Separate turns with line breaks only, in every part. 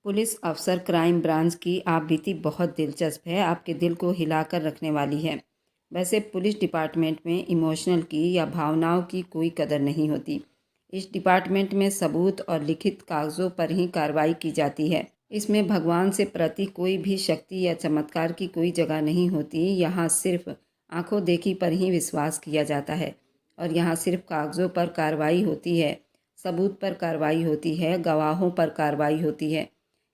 Police अफसर crime branch की आप बीती बहुत दिलचस्प है, आपके दिल को हिलाकर रखने वाली है। वैसे पुलिस डिपार्टमेंट में इमोशनल की या भावनाओं की कोई कदर नहीं होती। इस डिपार्टमेंट में सबूत और लिखित कागज़ों पर ही कार्रवाई की जाती है। इसमें भगवान से प्रति कोई भी शक्ति या चमत्कार की कोई जगह नहीं होती। यहाँ सिर्फ आंखों देखी पर ही विश्वास किया जाता है और यहाँ सिर्फ कागज़ों पर कार्रवाई होती है, सबूत पर कार्रवाई होती है, गवाहों पर कार्रवाई होती है।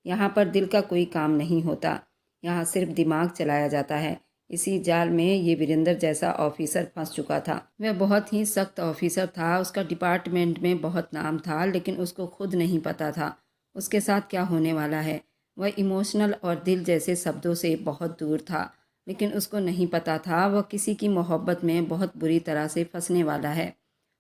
यहाँ पर दिल का कोई काम नहीं होता, यहाँ सिर्फ दिमाग चलाया जाता है। इसी जाल में ये वीरेंद्र जैसा ऑफिसर फंस चुका था। वह बहुत ही सख्त ऑफिसर था, उसका डिपार्टमेंट में बहुत नाम था, लेकिन उसको खुद नहीं पता था उसके साथ क्या होने वाला है। वह इमोशनल और दिल जैसे शब्दों से बहुत दूर था, लेकिन उसको नहीं पता था वह किसी की मोहब्बत में बहुत बुरी तरह से फंसने वाला है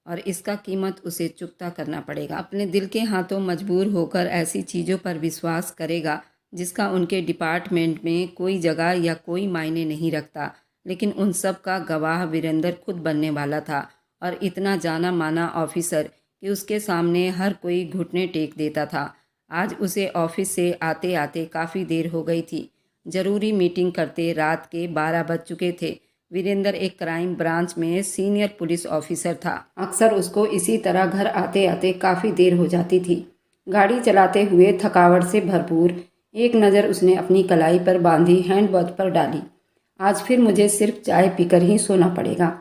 और इसका कीमत उसे चुकता करना पड़ेगा। अपने दिल के हाथों मजबूर होकर ऐसी चीज़ों पर विश्वास करेगा जिसका उनके डिपार्टमेंट में कोई जगह या कोई मायने नहीं रखता। लेकिन उन सब का गवाह वीरेंद्र खुद बनने वाला था और इतना जाना माना ऑफिसर कि उसके सामने हर कोई घुटने टेक देता था। आज उसे ऑफिस से आते आते काफ़ी देर हो गई थी। ज़रूरी मीटिंग करते रात के 12 बज चुके थे। वीरेंद्र एक क्राइम ब्रांच में सीनियर पुलिस ऑफिसर था। अक्सर उसको इसी तरह घर आते आते काफ़ी देर हो जाती थी। गाड़ी चलाते हुए थकावट से भरपूर एक नज़र उसने अपनी कलाई पर बांधी हैंड वॉच पर डाली। आज फिर मुझे सिर्फ चाय पीकर ही सोना पड़ेगा।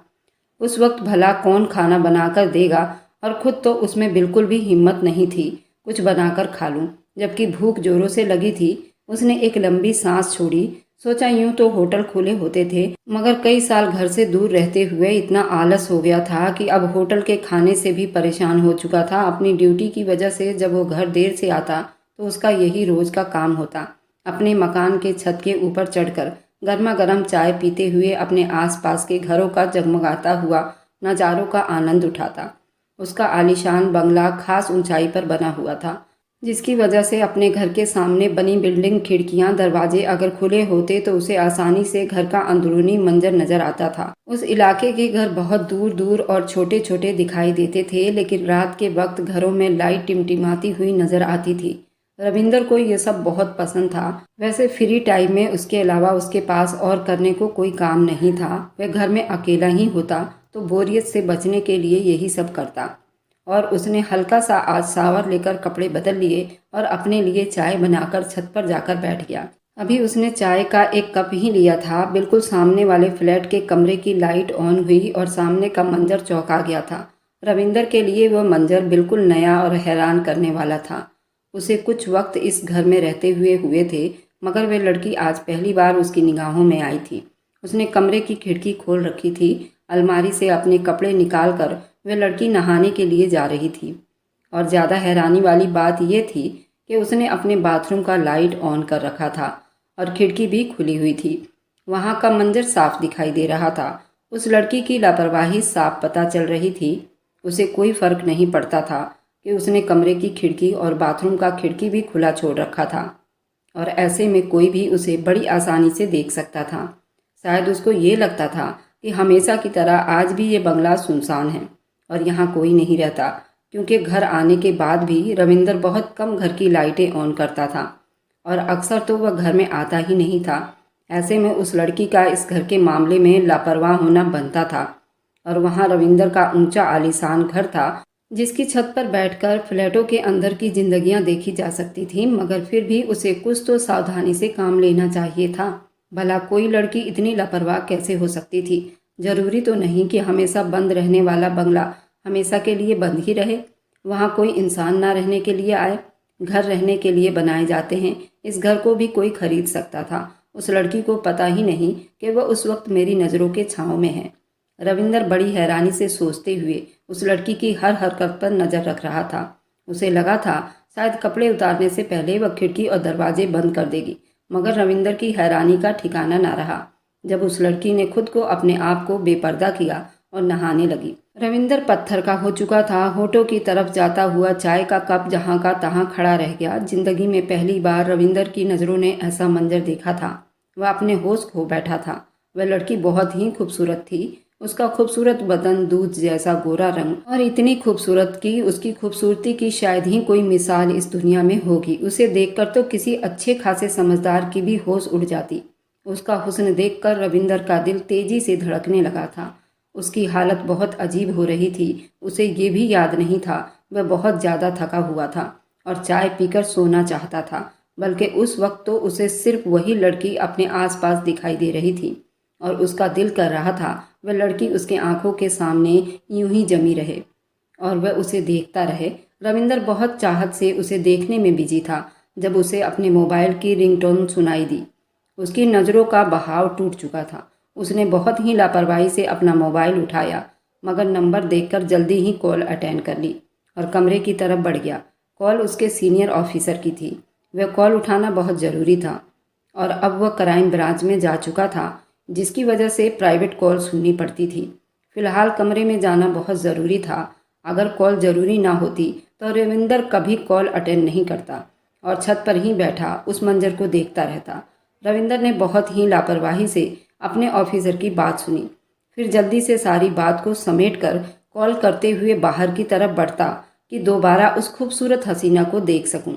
उस वक्त भला कौन खाना बनाकर देगा और ख़ुद तो उसमें बिल्कुल भी हिम्मत नहीं थी कुछ बनाकर खा लूँ। जबकि भूख जोरों से लगी थी। उसने एक लंबी सांस छोड़ी। सोचा यूं तो होटल खुले होते थे, मगर कई साल घर से दूर रहते हुए इतना आलस हो गया था कि अब होटल के खाने से भी परेशान हो चुका था। अपनी ड्यूटी की वजह से जब वो घर देर से आता तो उसका यही रोज़ का काम होता। अपने मकान के छत के ऊपर चढ़कर गर्मा गर्म चाय पीते हुए अपने आसपास के घरों का जगमगाता हुआ नज़ारों का आनंद उठाता। उसका आलीशान बंगला खास ऊंचाई पर बना हुआ था, जिसकी वजह से अपने घर के सामने बनी बिल्डिंग, खिड़कियां, दरवाजे अगर खुले होते तो उसे आसानी से घर का अंदरूनी मंजर नजर आता था। उस इलाके के घर बहुत दूर दूर और छोटे छोटे दिखाई देते थे, लेकिन रात के वक्त घरों में लाइट टिमटिमाती हुई नजर आती थी। रविंदर को ये सब बहुत पसंद था। वैसे फ्री टाइम में उसके अलावा उसके पास और करने को कोई काम नहीं था। वह घर में अकेला ही होता तो बोरियत से बचने के लिए यही सब करता। और उसने हल्का सा आज शावर लेकर कपड़े बदल लिए और अपने लिए चाय बनाकर छत पर जाकर बैठ गया। अभी उसने चाय का एक कप ही लिया था, बिल्कुल सामने वाले फ्लैट के कमरे की लाइट ऑन हुई और सामने का मंजर चौंका गया था। रविंदर के लिए वह मंजर बिल्कुल नया और हैरान करने वाला था। उसे कुछ वक्त इस घर में रहते हुए थे, मगर वह लड़की आज पहली बार उसकी निगाहों में आई थी। उसने कमरे की खिड़की खोल रखी थी। अलमारी से अपने कपड़े निकाल कर वह लड़की नहाने के लिए जा रही थी। और ज़्यादा हैरानी वाली बात यह थी कि उसने अपने बाथरूम का लाइट ऑन कर रखा था और खिड़की भी खुली हुई थी। वहाँ का मंजर साफ दिखाई दे रहा था। उस लड़की की लापरवाही साफ पता चल रही थी। उसे कोई फर्क नहीं पड़ता था कि उसने कमरे की खिड़की और बाथरूम का खिड़की भी खुला छोड़ रखा था और ऐसे में कोई भी उसे बड़ी आसानी से देख सकता था। शायद उसको ये लगता था कि हमेशा की तरह आज भी ये बंगला सुनसान है और यहाँ कोई नहीं रहता, क्योंकि घर आने के बाद भी रविंदर बहुत कम घर की लाइटें ऑन करता था और अक्सर तो वह घर में आता ही नहीं था। ऐसे में उस लड़की का इस घर के मामले में लापरवाह होना बनता था। और वहाँ रविंदर का ऊंचा आलीशान घर था, जिसकी छत पर बैठकर फ्लैटों के अंदर की जिंदगियां देखी जा सकती थी, मगर फिर भी उसे कुछ तो सावधानी से काम लेना चाहिए था। भला कोई लड़की इतनी लापरवाह कैसे हो सकती थी? जरूरी तो नहीं कि हमेशा बंद रहने वाला बंगला हमेशा के लिए बंद ही रहे। वहाँ कोई इंसान ना रहने के लिए आए। घर रहने के लिए बनाए जाते हैं। इस घर को भी कोई खरीद सकता था। उस लड़की को पता ही नहीं कि वह उस वक्त मेरी नज़रों के छाँव में है। रविंदर बड़ी हैरानी से सोचते हुए उस लड़की की हर हरकत पर नज़र रख रहा था। उसे लगा था शायद कपड़े उतारने से पहले वह खिड़की और दरवाजे बंद कर देगी, मगर रविंदर की हैरानी का ठिकाना ना रहा जब उस लड़की ने खुद को अपने आप को बेपर्दा किया और नहाने लगी। रविंदर पत्थर का हो चुका था। होठों की तरफ जाता हुआ चाय का कप जहाँ का तहाँ खड़ा रह गया। जिंदगी में पहली बार रविंदर की नज़रों ने ऐसा मंजर देखा था। वह अपने होश खो बैठा था। वह लड़की बहुत ही खूबसूरत थी। उसका खूबसूरत बदन, दूध जैसा गोरा रंग और इतनी खूबसूरत कि उसकी खूबसूरती की शायद ही कोई मिसाल इस दुनिया में होगी। उसे देखकर तो किसी अच्छे खासे समझदार की भी होश उड़ जाती। उसका हुस्न देखकर रविंदर का दिल तेजी से धड़कने लगा था। उसकी हालत बहुत अजीब हो रही थी। उसे ये भी याद नहीं था वह बहुत ज़्यादा थका हुआ था और चाय पीकर सोना चाहता था, बल्कि उस वक्त तो उसे सिर्फ वही लड़की अपने आसपास दिखाई दे रही थी और उसका दिल कर रहा था वह लड़की उसके आंखों के सामने यूं ही जमी रहे और वह उसे देखता रहे। रविंदर बहुत चाहत से उसे देखने में बिजी था जब उसे अपने मोबाइल की रिंगटोन सुनाई दी। उसकी नज़रों का बहाव टूट चुका था। उसने बहुत ही लापरवाही से अपना मोबाइल उठाया, मगर नंबर देखकर जल्दी ही कॉल अटेंड कर ली और कमरे की तरफ बढ़ गया। कॉल उसके सीनियर ऑफिसर की थी। वह कॉल उठाना बहुत ज़रूरी था और अब वह क्राइम ब्रांच में जा चुका था, जिसकी वजह से प्राइवेट कॉल सुननी पड़ती थी। फिलहाल कमरे में जाना बहुत ज़रूरी था। अगर कॉल ज़रूरी ना होती तो रविंदर कभी कॉल अटेंड नहीं करता और छत पर ही बैठा उस मंजर को देखता रहता। रविंदर ने बहुत ही लापरवाही से अपने ऑफिसर की बात सुनी, फिर जल्दी से सारी बात को समेटकर कॉल करते हुए बाहर की तरफ बढ़ता कि दोबारा उस खूबसूरत हसीना को देख सकूं।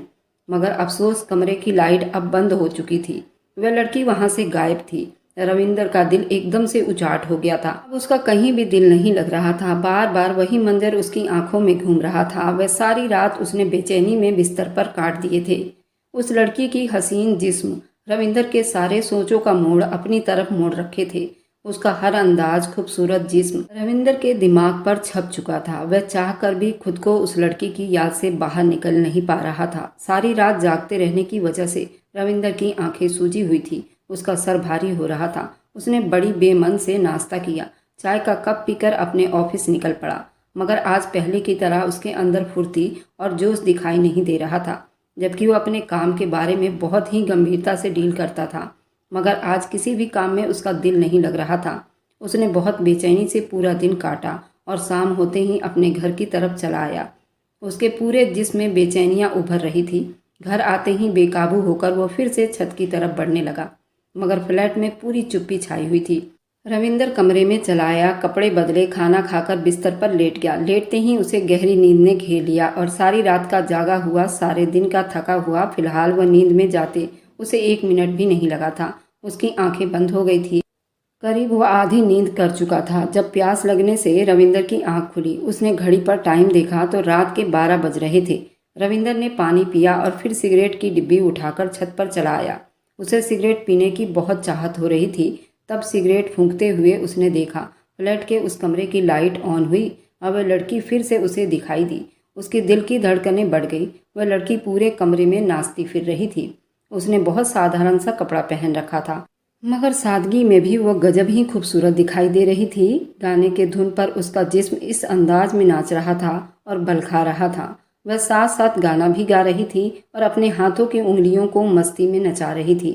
मगर अफसोस कमरे की लाइट अब बंद हो चुकी थी। वह लड़की वहां से गायब थी। रविंदर का दिल एकदम से उचाट हो गया था। अब उसका कहीं भी दिल नहीं लग रहा था। बार बार वही मंजर उसकी आंखों में घूम रहा था। वह सारी रात उसने बेचैनी में बिस्तर पर काट दिए थे। उस लड़की की हसीन जिस्म रविंदर के सारे सोचों का मोड़ अपनी तरफ मोड़ रखे थे। उसका हर अंदाज, खूबसूरत जिस्म रविंदर के दिमाग पर छप चुका था। वह चाहकर भी खुद को उस लड़की की याद से बाहर निकल नहीं पा रहा था। सारी रात जागते रहने की वजह से रविंदर की आंखें सूजी हुई थी। उसका सर भारी हो रहा था। उसने बड़ी बेमन से नाश्ता किया, चाय का कप पीकर अपने ऑफिस निकल पड़ा। मगर आज पहले की तरह उसके अंदर फुर्ती और जोश दिखाई नहीं दे रहा था, जबकि वो अपने काम के बारे में बहुत ही गंभीरता से डील करता था। मगर आज किसी भी काम में उसका दिल नहीं लग रहा था। उसने बहुत बेचैनी से पूरा दिन काटा और शाम होते ही अपने घर की तरफ चला आया। उसके पूरे जिस्म में बेचैनियां उभर रही थी। घर आते ही बेकाबू होकर वो फिर से छत की तरफ बढ़ने लगा, मगर फ्लैट में पूरी चुप्पी छाई हुई थी। रविंदर कमरे में चला आया, कपड़े बदले, खाना खाकर बिस्तर पर लेट गया। लेटते ही उसे गहरी नींद ने घेर लिया और सारी रात का जागा हुआ, सारे दिन का थका हुआ, फिलहाल वह नींद में जाते उसे 1 मिनट भी नहीं लगा था। उसकी आंखें बंद हो गई थी। करीब वह आधी नींद कर चुका था जब प्यास लगने से रविंदर की आंख खुली। उसने घड़ी पर टाइम देखा तो रात के 12 बज रहे थे। रविंदर ने पानी पिया और फिर सिगरेट की डिब्बी उठाकर छत पर चला आया। उसे सिगरेट पीने की बहुत चाहत हो रही थी। तब सिगरेट फूंकते हुए उसने देखा फ्लैट के उस कमरे की लाइट ऑन हुई और वह लड़की फिर से उसे दिखाई दी। उसके दिल की धड़कनें बढ़ गई। वह लड़की पूरे कमरे में नाचती फिर रही थी। उसने बहुत साधारण सा कपड़ा पहन रखा था, मगर सादगी में भी वह गजब ही खूबसूरत दिखाई दे रही थी। गाने के धुन पर उसका जिस्म इस अंदाज में नाच रहा था और बलखा रहा था। वह साथ साथ गाना भी गा रही थी और अपने हाथों की उंगलियों को मस्ती में नचा रही थी।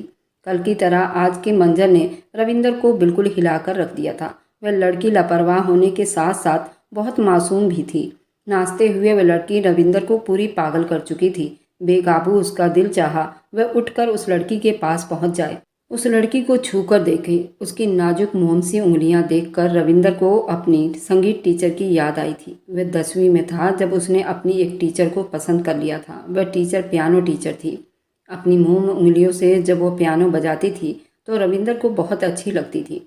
कल की तरह आज के मंजर ने रविंदर को बिल्कुल हिलाकर रख दिया था। वह लड़की लापरवाह होने के साथ साथ बहुत मासूम भी थी। नाचते हुए वह लड़की रविंदर को पूरी पागल कर चुकी थी। बेकाबू उसका दिल चाहा वह उठकर उस लड़की के पास पहुंच जाए, उस लड़की को छूकर देखे। उसकी नाजुक मोम सी उंगलियां देखकर रविंदर को अपनी संगीत टीचर की याद आई थी। वह 10वीं में था जब उसने अपनी एक टीचर को पसंद कर लिया था। वह टीचर पियानो टीचर थी। अपनी मोम उंगलियों से जब वो पियानो बजाती थी तो रविंदर को बहुत अच्छी लगती थी।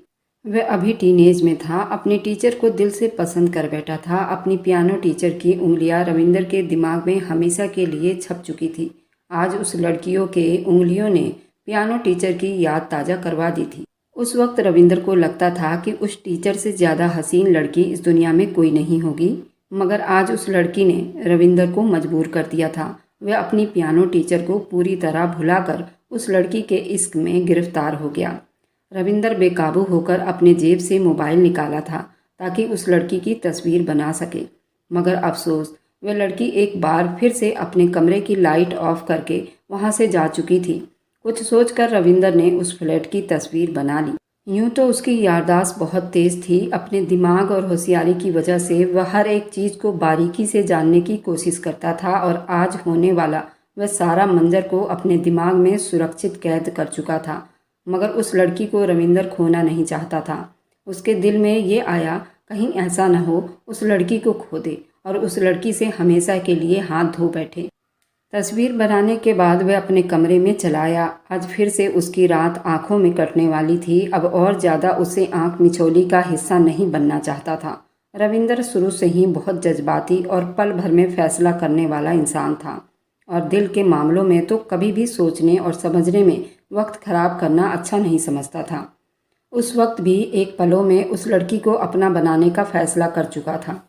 वह अभी टीनेज में था, अपने टीचर को दिल से पसंद कर बैठा था। अपनी पियानो टीचर की उंगलियां रविंदर के दिमाग में हमेशा के लिए छप चुकी थी। आज उस लड़कियों के उंगलियों ने पियानो टीचर की याद ताज़ा करवा दी थी। उस वक्त रविंदर को लगता था कि उस टीचर से ज़्यादा हसीन लड़की इस दुनिया में कोई नहीं होगी, मगर आज उस लड़की ने रविंदर को मजबूर कर दिया था। वह अपनी पियानो टीचर को पूरी तरह भुलाकर उस लड़की के इश्क में गिरफ्तार हो गया। रविंदर बेकाबू होकर अपने जेब से मोबाइल निकाला था ताकि उस लड़की की तस्वीर बना सके, मगर अफसोस वह लड़की एक बार फिर से अपने कमरे की लाइट ऑफ करके वहां से जा चुकी थी। कुछ सोचकर रविंदर ने उस फ्लैट की तस्वीर बना ली। यूं तो उसकी याददाश्त बहुत तेज थी। अपने दिमाग और होशियारी की वजह से वह हर एक चीज़ को बारीकी से जानने की कोशिश करता था और आज होने वाला वह सारा मंजर को अपने दिमाग में सुरक्षित कैद कर चुका था। मगर उस लड़की को रविंदर खोना नहीं चाहता था। उसके दिल में ये आया कहीं ऐसा न हो उस लड़की को खो दे और उस लड़की से हमेशा के लिए हाथ धो बैठे। तस्वीर बनाने के बाद वह अपने कमरे में चला आया। आज फिर से उसकी रात आंखों में कटने वाली थी। अब और ज़्यादा उसे आंख मिचौली का हिस्सा नहीं बनना चाहता था। रविंदर शुरू से ही बहुत जज्बाती और पल भर में फैसला करने वाला इंसान था और दिल के मामलों में तो कभी भी सोचने और समझने में वक्त खराब करना अच्छा नहीं समझता था। उस वक्त भी एक पलों में उस लड़की को अपना बनाने का फैसला कर चुका था।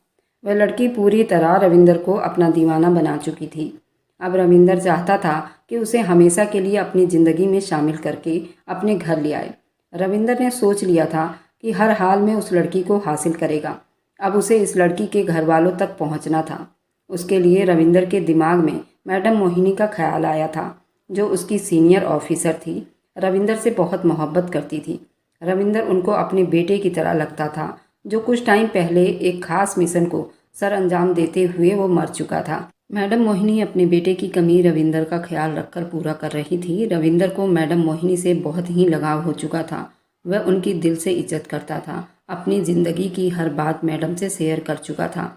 वह लड़की पूरी तरह रविंदर को अपना दीवाना बना चुकी थी। अब रविंदर चाहता था कि उसे हमेशा के लिए अपनी ज़िंदगी में शामिल करके अपने घर ले आए। रविंदर ने सोच लिया था कि हर हाल में उस लड़की को हासिल करेगा। अब उसे इस लड़की के घर वालों तक पहुंचना था। उसके लिए रविंदर के दिमाग में मैडम मोहिनी का ख्याल आया था, जो उसकी सीनियर ऑफिसर थी। रविंदर से बहुत मोहब्बत करती थी। रविंदर उनको अपने बेटे की तरह लगता था, जो कुछ टाइम पहले एक खास मिशन को सर अंजाम देते हुए वो मर चुका था। मैडम मोहिनी अपने बेटे की कमी रविंदर का ख्याल रखकर पूरा कर रही थी। रविंदर को मैडम मोहिनी से बहुत ही लगाव हो चुका था। वह उनकी दिल से इज्जत करता था। अपनी ज़िंदगी की हर बात मैडम से शेयर कर चुका था।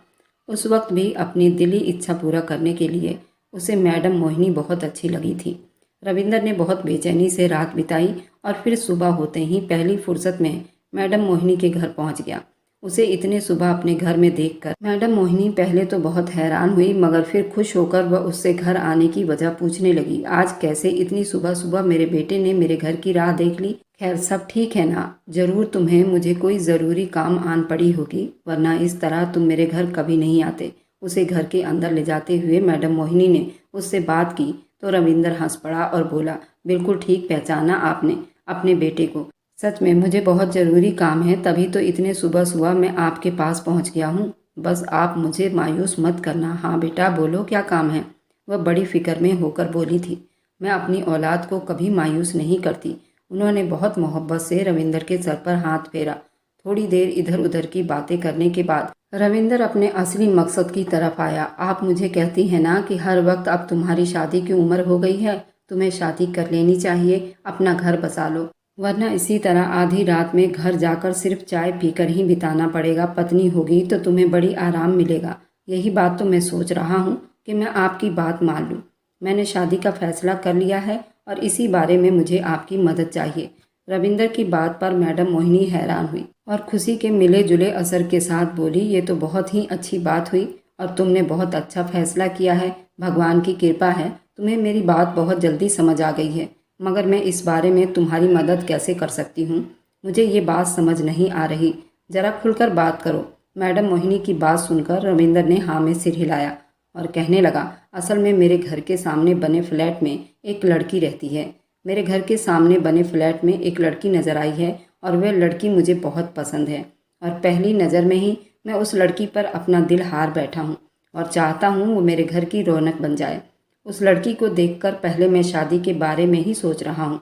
उस वक्त भी अपनी दिली इच्छा पूरा करने के लिए उसे मैडम मोहिनी बहुत अच्छी लगी थी। रविंदर ने बहुत बेचैनी से रात बिताई और फिर सुबह होते ही पहली फुर्सत में मैडम मोहिनी के घर पहुंच गया। उसे इतने सुबह अपने घर में देखकर मैडम मोहिनी पहले तो बहुत हैरान हुई, मगर फिर खुश होकर वह उससे घर आने की वजह पूछने लगी। आज कैसे इतनी सुबह सुबह मेरे बेटे ने मेरे घर की राह देख ली? खैर सब ठीक है ना? जरूर तुम्हें मुझे कोई ज़रूरी काम आन पड़ी होगी, वरना इस तरह तुम मेरे घर कभी नहीं आते। उसे घर के अंदर ले जाते हुए मैडम मोहिनी ने उससे बात की तो रविंदर हंस पड़ा और बोला, बिल्कुल ठीक पहचाना आपने अपने बेटे को। सच में मुझे बहुत ज़रूरी काम है, तभी तो इतने सुबह सुबह मैं आपके पास पहुंच गया हूं। बस आप मुझे मायूस मत करना। हाँ बेटा बोलो, क्या काम है? वह बड़ी फिक्र में होकर बोली थी। मैं अपनी औलाद को कभी मायूस नहीं करती। उन्होंने बहुत मोहब्बत से रविंदर के सर पर हाथ फेरा। थोड़ी देर इधर उधर की बातें करने के बाद रविंदर अपने असली मकसद की तरफ आया। आप मुझे कहती हैं ना कि हर वक्त अब तुम्हारी शादी की उम्र हो गई है, तुम्हें शादी कर लेनी चाहिए, अपना घर बसा लो, वरना इसी तरह आधी रात में घर जाकर सिर्फ चाय पीकर ही बिताना पड़ेगा। पत्नी होगी तो तुम्हें बड़ी आराम मिलेगा। यही बात तो मैं सोच रहा हूँ कि मैं आपकी बात मान लूँ। मैंने शादी का फैसला कर लिया है और इसी बारे में मुझे आपकी मदद चाहिए। रविंदर की बात पर मैडम मोहिनी हैरान हुई और खुशी के मिले जुले असर के साथ बोली, ये तो बहुत ही अच्छी बात हुई और तुमने बहुत अच्छा फैसला किया है। भगवान की कृपा है, तुम्हें मेरी बात बहुत जल्दी समझ आ गई है। मगर मैं इस बारे में तुम्हारी मदद कैसे कर सकती हूँ? मुझे ये बात समझ नहीं आ रही। ज़रा खुलकर बात करो। मैडम मोहिनी की बात सुनकर रविंदर ने हाँ में सिर हिलाया और कहने लगा, असल में मेरे घर के सामने बने फ्लैट में एक लड़की रहती है। मेरे घर के सामने बने फ्लैट में एक लड़की नज़र आई है और वह लड़की मुझे बहुत पसंद है और पहली नज़र में ही मैं उस लड़की पर अपना दिल हार बैठा हूँ और चाहता हूँ वो मेरे घर की रौनक बन जाए। उस लड़की को देखकर पहले मैं शादी के बारे में ही सोच रहा हूँ।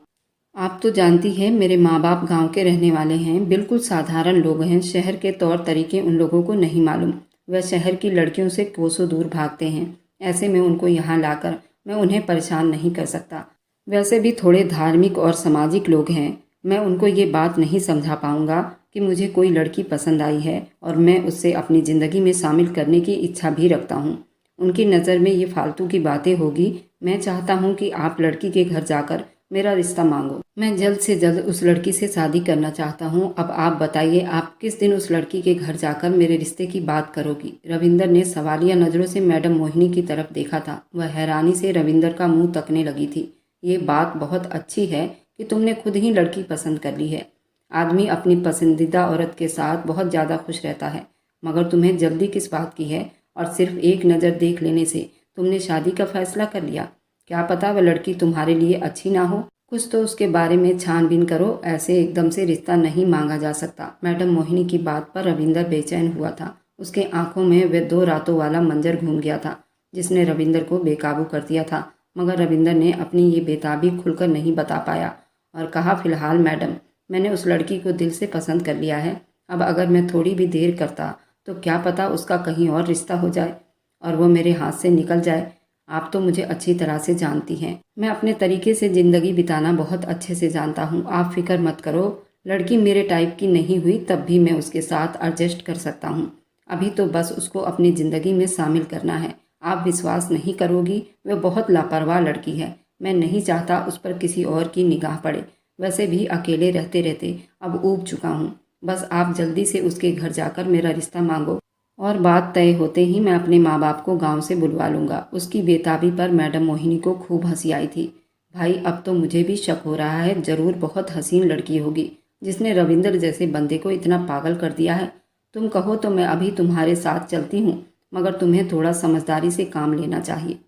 आप तो जानती हैं मेरे माँ बाप गांव के रहने वाले हैं, बिल्कुल साधारण लोग हैं। शहर के तौर तरीके उन लोगों को नहीं मालूम। वह शहर की लड़कियों से कोसों दूर भागते हैं। ऐसे में उनको यहाँ लाकर मैं उन्हें परेशान नहीं कर सकता। वैसे भी थोड़े धार्मिक और सामाजिक लोग हैं। मैं उनको ये बात नहीं समझा पाऊँगा कि मुझे कोई लड़की पसंद आई है और मैं उससे अपनी ज़िंदगी में शामिल करने की इच्छा भी रखता हूँ। उनकी नज़र में ये फालतू की बातें होगी। मैं चाहता हूँ कि आप लड़की के घर जाकर मेरा रिश्ता मांगो। मैं जल्द से जल्द उस लड़की से शादी करना चाहता हूँ। अब आप बताइए, आप किस दिन उस लड़की के घर जाकर मेरे रिश्ते की बात करोगी? रविंदर ने सवालिया नज़रों से मैडम मोहिनी की तरफ देखा था। वह हैरानी से रविंदर का मुंह तकने लगी थी। ये बात बहुत अच्छी है कि तुमने खुद ही लड़की पसंद कर ली है। आदमी अपनी पसंदीदा औरत के साथ बहुत ज़्यादा खुश रहता है, मगर तुम्हें जल्दी किस बात की है? और सिर्फ एक नज़र देख लेने से तुमने शादी का फैसला कर लिया? क्या पता वह लड़की तुम्हारे लिए अच्छी ना हो। कुछ तो उसके बारे में छानबीन करो। ऐसे एकदम से रिश्ता नहीं मांगा जा सकता। मैडम मोहिनी की बात पर रविंदर बेचैन हुआ था। उसके आंखों में वह 2 रातों वाला मंजर घूम गया था जिसने रविंदर को बेकाबू कर दिया था। मगर रविंदर ने अपनी ये बेताबी खुलकर नहीं बता पाया और कहा, फिलहाल मैडम, मैंने उस लड़की को दिल से पसंद कर लिया है। अब अगर मैं थोड़ी भी देर करता तो क्या पता उसका कहीं और रिश्ता हो जाए और वो मेरे हाथ से निकल जाए। आप तो मुझे अच्छी तरह से जानती हैं। मैं अपने तरीके से ज़िंदगी बिताना बहुत अच्छे से जानता हूँ। आप फिक्र मत करो। लड़की मेरे टाइप की नहीं हुई तब भी मैं उसके साथ एडजस्ट कर सकता हूँ। अभी तो बस उसको अपनी ज़िंदगी में शामिल करना है। आप विश्वास नहीं करोगी, वह बहुत लापरवाह लड़की है। मैं नहीं चाहता उस पर किसी और की निगाह पड़े। वैसे भी अकेले रहते रहते अब ऊब चुका हूँ। बस आप जल्दी से उसके घर जाकर मेरा रिश्ता मांगो और बात तय होते ही मैं अपने माँ बाप को गांव से बुलवा लूँगा। उसकी बेताबी पर मैडम मोहिनी को खूब हंसी आई थी। भाई अब तो मुझे भी शक हो रहा है, ज़रूर बहुत हसीन लड़की होगी जिसने रविंदर जैसे बंदे को इतना पागल कर दिया है। तुम कहो तो मैं अभी तुम्हारे साथ चलती हूँ, मगर तुम्हें थोड़ा समझदारी से काम लेना चाहिए।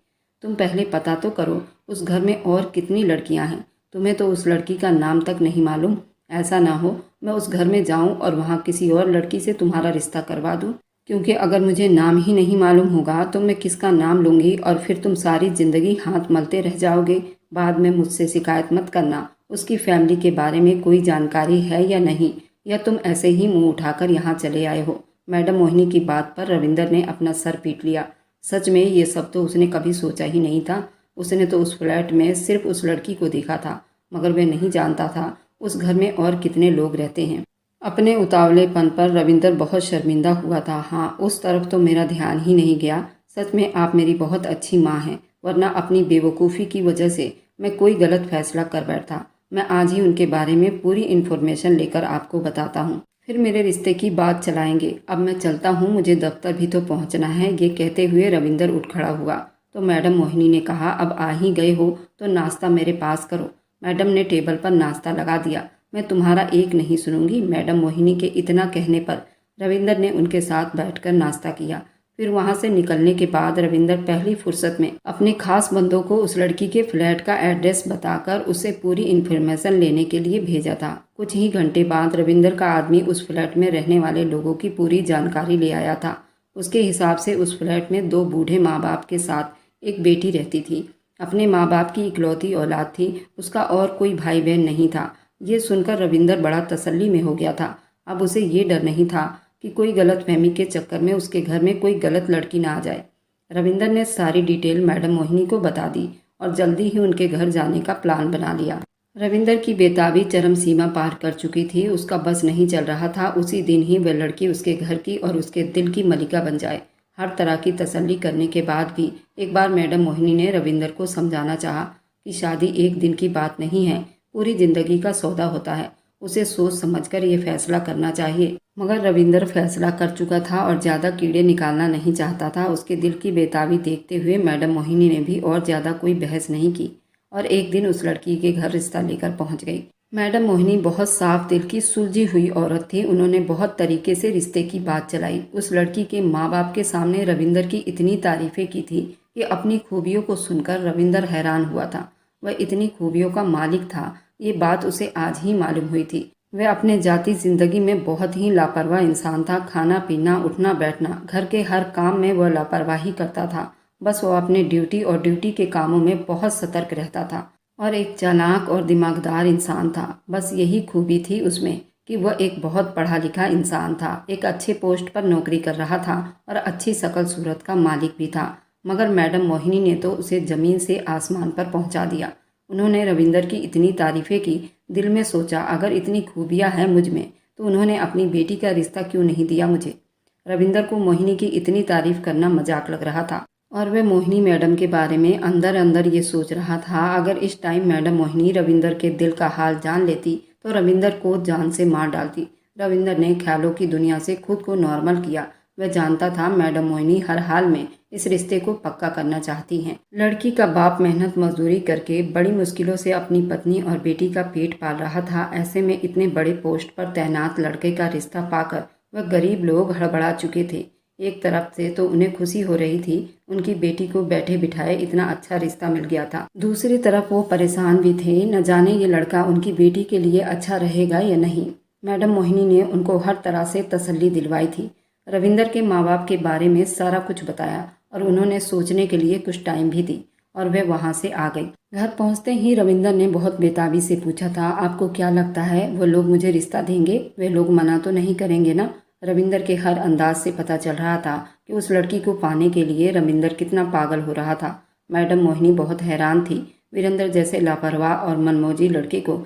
तुम पहले पता तो करो उस घर में और कितनी लड़कियाँ हैं। तुम्हें तो उस लड़की का नाम तक नहीं मालूम। ऐसा ना हो मैं उस घर में जाऊं और वहां किसी और लड़की से तुम्हारा रिश्ता करवा दूं, क्योंकि अगर मुझे नाम ही नहीं मालूम होगा तो मैं किसका नाम लूँगी और फिर तुम सारी ज़िंदगी हाथ मलते रह जाओगे। बाद में मुझसे शिकायत मत करना। उसकी फैमिली के बारे में कोई जानकारी है या नहीं, या तुम ऐसे ही मुंह उठाकर यहाँ चले आए हो। मैडम मोहिनी की बात पर रविंदर ने अपना सर पीट लिया। सच में ये सब तो उसने कभी सोचा ही नहीं था। उसने तो उस फ्लैट में सिर्फ उस लड़की को देखा था, मगर वह नहीं जानता था उस घर में और कितने लोग रहते हैं। अपने उतावलेपन पर रविंदर बहुत शर्मिंदा हुआ था। हाँ, उस तरफ तो मेरा ध्यान ही नहीं गया। सच में आप मेरी बहुत अच्छी माँ हैं, वरना अपनी बेवकूफ़ी की वजह से मैं कोई गलत फैसला कर बैठता। मैं आज ही उनके बारे में पूरी इन्फॉर्मेशन लेकर आपको बताता हूँ, फिर मेरे रिश्ते की बात चलाएंगे। अब मैं चलता हूँ, मुझे दफ्तर भी तो पहुँचना है। ये कहते हुए रविंदर उठ खड़ा हुआ तो मैडम मोहिनी ने कहा, अब आ ही गए हो तो नाश्ता मेरे पास करो। मैडम ने टेबल पर नाश्ता लगा दिया। मैं तुम्हारा एक नहीं सुनूंगी। मैडम मोहिनी के इतना कहने पर रविंदर ने उनके साथ बैठकर नाश्ता किया। फिर वहां से निकलने के बाद रविंदर पहली फुर्सत में अपने खास बंदों को उस लड़की के फ्लैट का एड्रेस बताकर उसे पूरी इन्फॉर्मेशन लेने के लिए भेजा था। कुछ ही घंटे बाद रविंदर का आदमी उस फ्लैट में रहने वाले लोगों की पूरी जानकारी ले आया था। उसके हिसाब से उस फ्लैट में 2 बूढ़े माँ बाप के साथ एक बेटी रहती थी। अपने माँ बाप की इकलौती औलाद थी, उसका और कोई भाई बहन नहीं था। ये सुनकर रविंदर बड़ा तसल्ली में हो गया था। अब उसे ये डर नहीं था कि कोई गलतफहमी के चक्कर में उसके घर में कोई गलत लड़की ना आ जाए। रविंदर ने सारी डिटेल मैडम मोहिनी को बता दी और जल्दी ही उनके घर जाने का प्लान बना लिया। रविंदर की बेताबी चरम सीमा पार कर चुकी थी। उसका बस नहीं चल रहा था उसी दिन ही वह लड़की उसके घर की और उसके दिल की मलिका बन जाए। हर तरह की तसल्ली करने के बाद भी एक बार मैडम मोहिनी ने रविंदर को समझाना चाहा कि शादी एक दिन की बात नहीं है, पूरी जिंदगी का सौदा होता है। उसे सोच समझकर ये फैसला करना चाहिए। मगर रविंदर फैसला कर चुका था और ज़्यादा कीड़े निकालना नहीं चाहता था। उसके दिल की बेताबी देखते हुए मैडम मोहिनी ने भी और ज़्यादा कोई बहस नहीं की और एक दिन उस लड़की के घर रिश्ता लेकर पहुंच गई। मैडम मोहिनी बहुत साफ दिल की सुलझी हुई औरत थी। उन्होंने बहुत तरीके से रिश्ते की बात चलाई। उस लड़की के माँ बाप के सामने रविंदर की इतनी तारीफें की थी कि अपनी खूबियों को सुनकर रविंदर हैरान हुआ था। वह इतनी खूबियों का मालिक था, ये बात उसे आज ही मालूम हुई थी। वह अपने जाती जिंदगी में बहुत ही लापरवाह इंसान था। खाना पीना, उठना बैठना, घर के हर काम में वह लापरवाही करता था। बस वह अपने ड्यूटी और ड्यूटी के कामों में बहुत सतर्क रहता था और एक चालाक और दिमागदार इंसान था। बस यही खूबी थी उसमें कि वह एक बहुत पढ़ा लिखा इंसान था, एक अच्छे पोस्ट पर नौकरी कर रहा था और अच्छी शकल सूरत का मालिक भी था। मगर मैडम मोहिनी ने तो उसे ज़मीन से आसमान पर पहुंचा दिया। उन्होंने रविंदर की इतनी तारीफ़ें की। दिल में सोचा, अगर इतनी खूबियाँ हैं मुझ में तो उन्होंने अपनी बेटी का रिश्ता क्यों नहीं दिया मुझे। रविंदर को मोहिनी की इतनी तारीफ़ करना मजाक लग रहा था और वह मोहिनी मैडम के बारे में अंदर अंदर ये सोच रहा था, अगर इस टाइम मैडम मोहिनी रविंदर के दिल का हाल जान लेती तो रविंदर को जान से मार डालती। रविंदर ने ख्यालों की दुनिया से खुद को नॉर्मल किया। वह जानता था मैडम मोहिनी हर हाल में इस रिश्ते को पक्का करना चाहती हैं। लड़की का बाप मेहनत मजदूरी करके बड़ी मुश्किलों से अपनी पत्नी और बेटी का पेट पाल रहा था। ऐसे में इतने बड़े पोस्ट पर तैनात लड़के का रिश्ता पाकर वह गरीब लोग हड़बड़ा चुके थे। एक तरफ से तो उन्हें खुशी हो रही थी, उनकी बेटी को बैठे बिठाए इतना अच्छा रिश्ता मिल गया था। दूसरी तरफ वो परेशान भी थे, न जाने ये लड़का उनकी बेटी के लिए अच्छा रहेगा या नहीं। मैडम मोहिनी ने उनको हर तरह से तसल्ली दिलवाई थी। रविंदर के माँ बाप के बारे में सारा कुछ बताया और उन्होंने सोचने के लिए कुछ टाइम भी दी और वह वहाँ से आ गई। घर पहुँचते ही रविंदर ने बहुत बेताबी से पूछा था, आपको क्या लगता है वो लोग मुझे रिश्ता देंगे? वे लोग मना तो नहीं करेंगे ना? रविंदर के हर अंदाज से पता चल रहा था कि उस लड़की को पाने के लिए रविंदर कितना पागल हो रहा था। मैडम मोहिनी बहुत हैरान थी। वीरेंद्र जैसे लापरवाह और मनमौजी लड़के को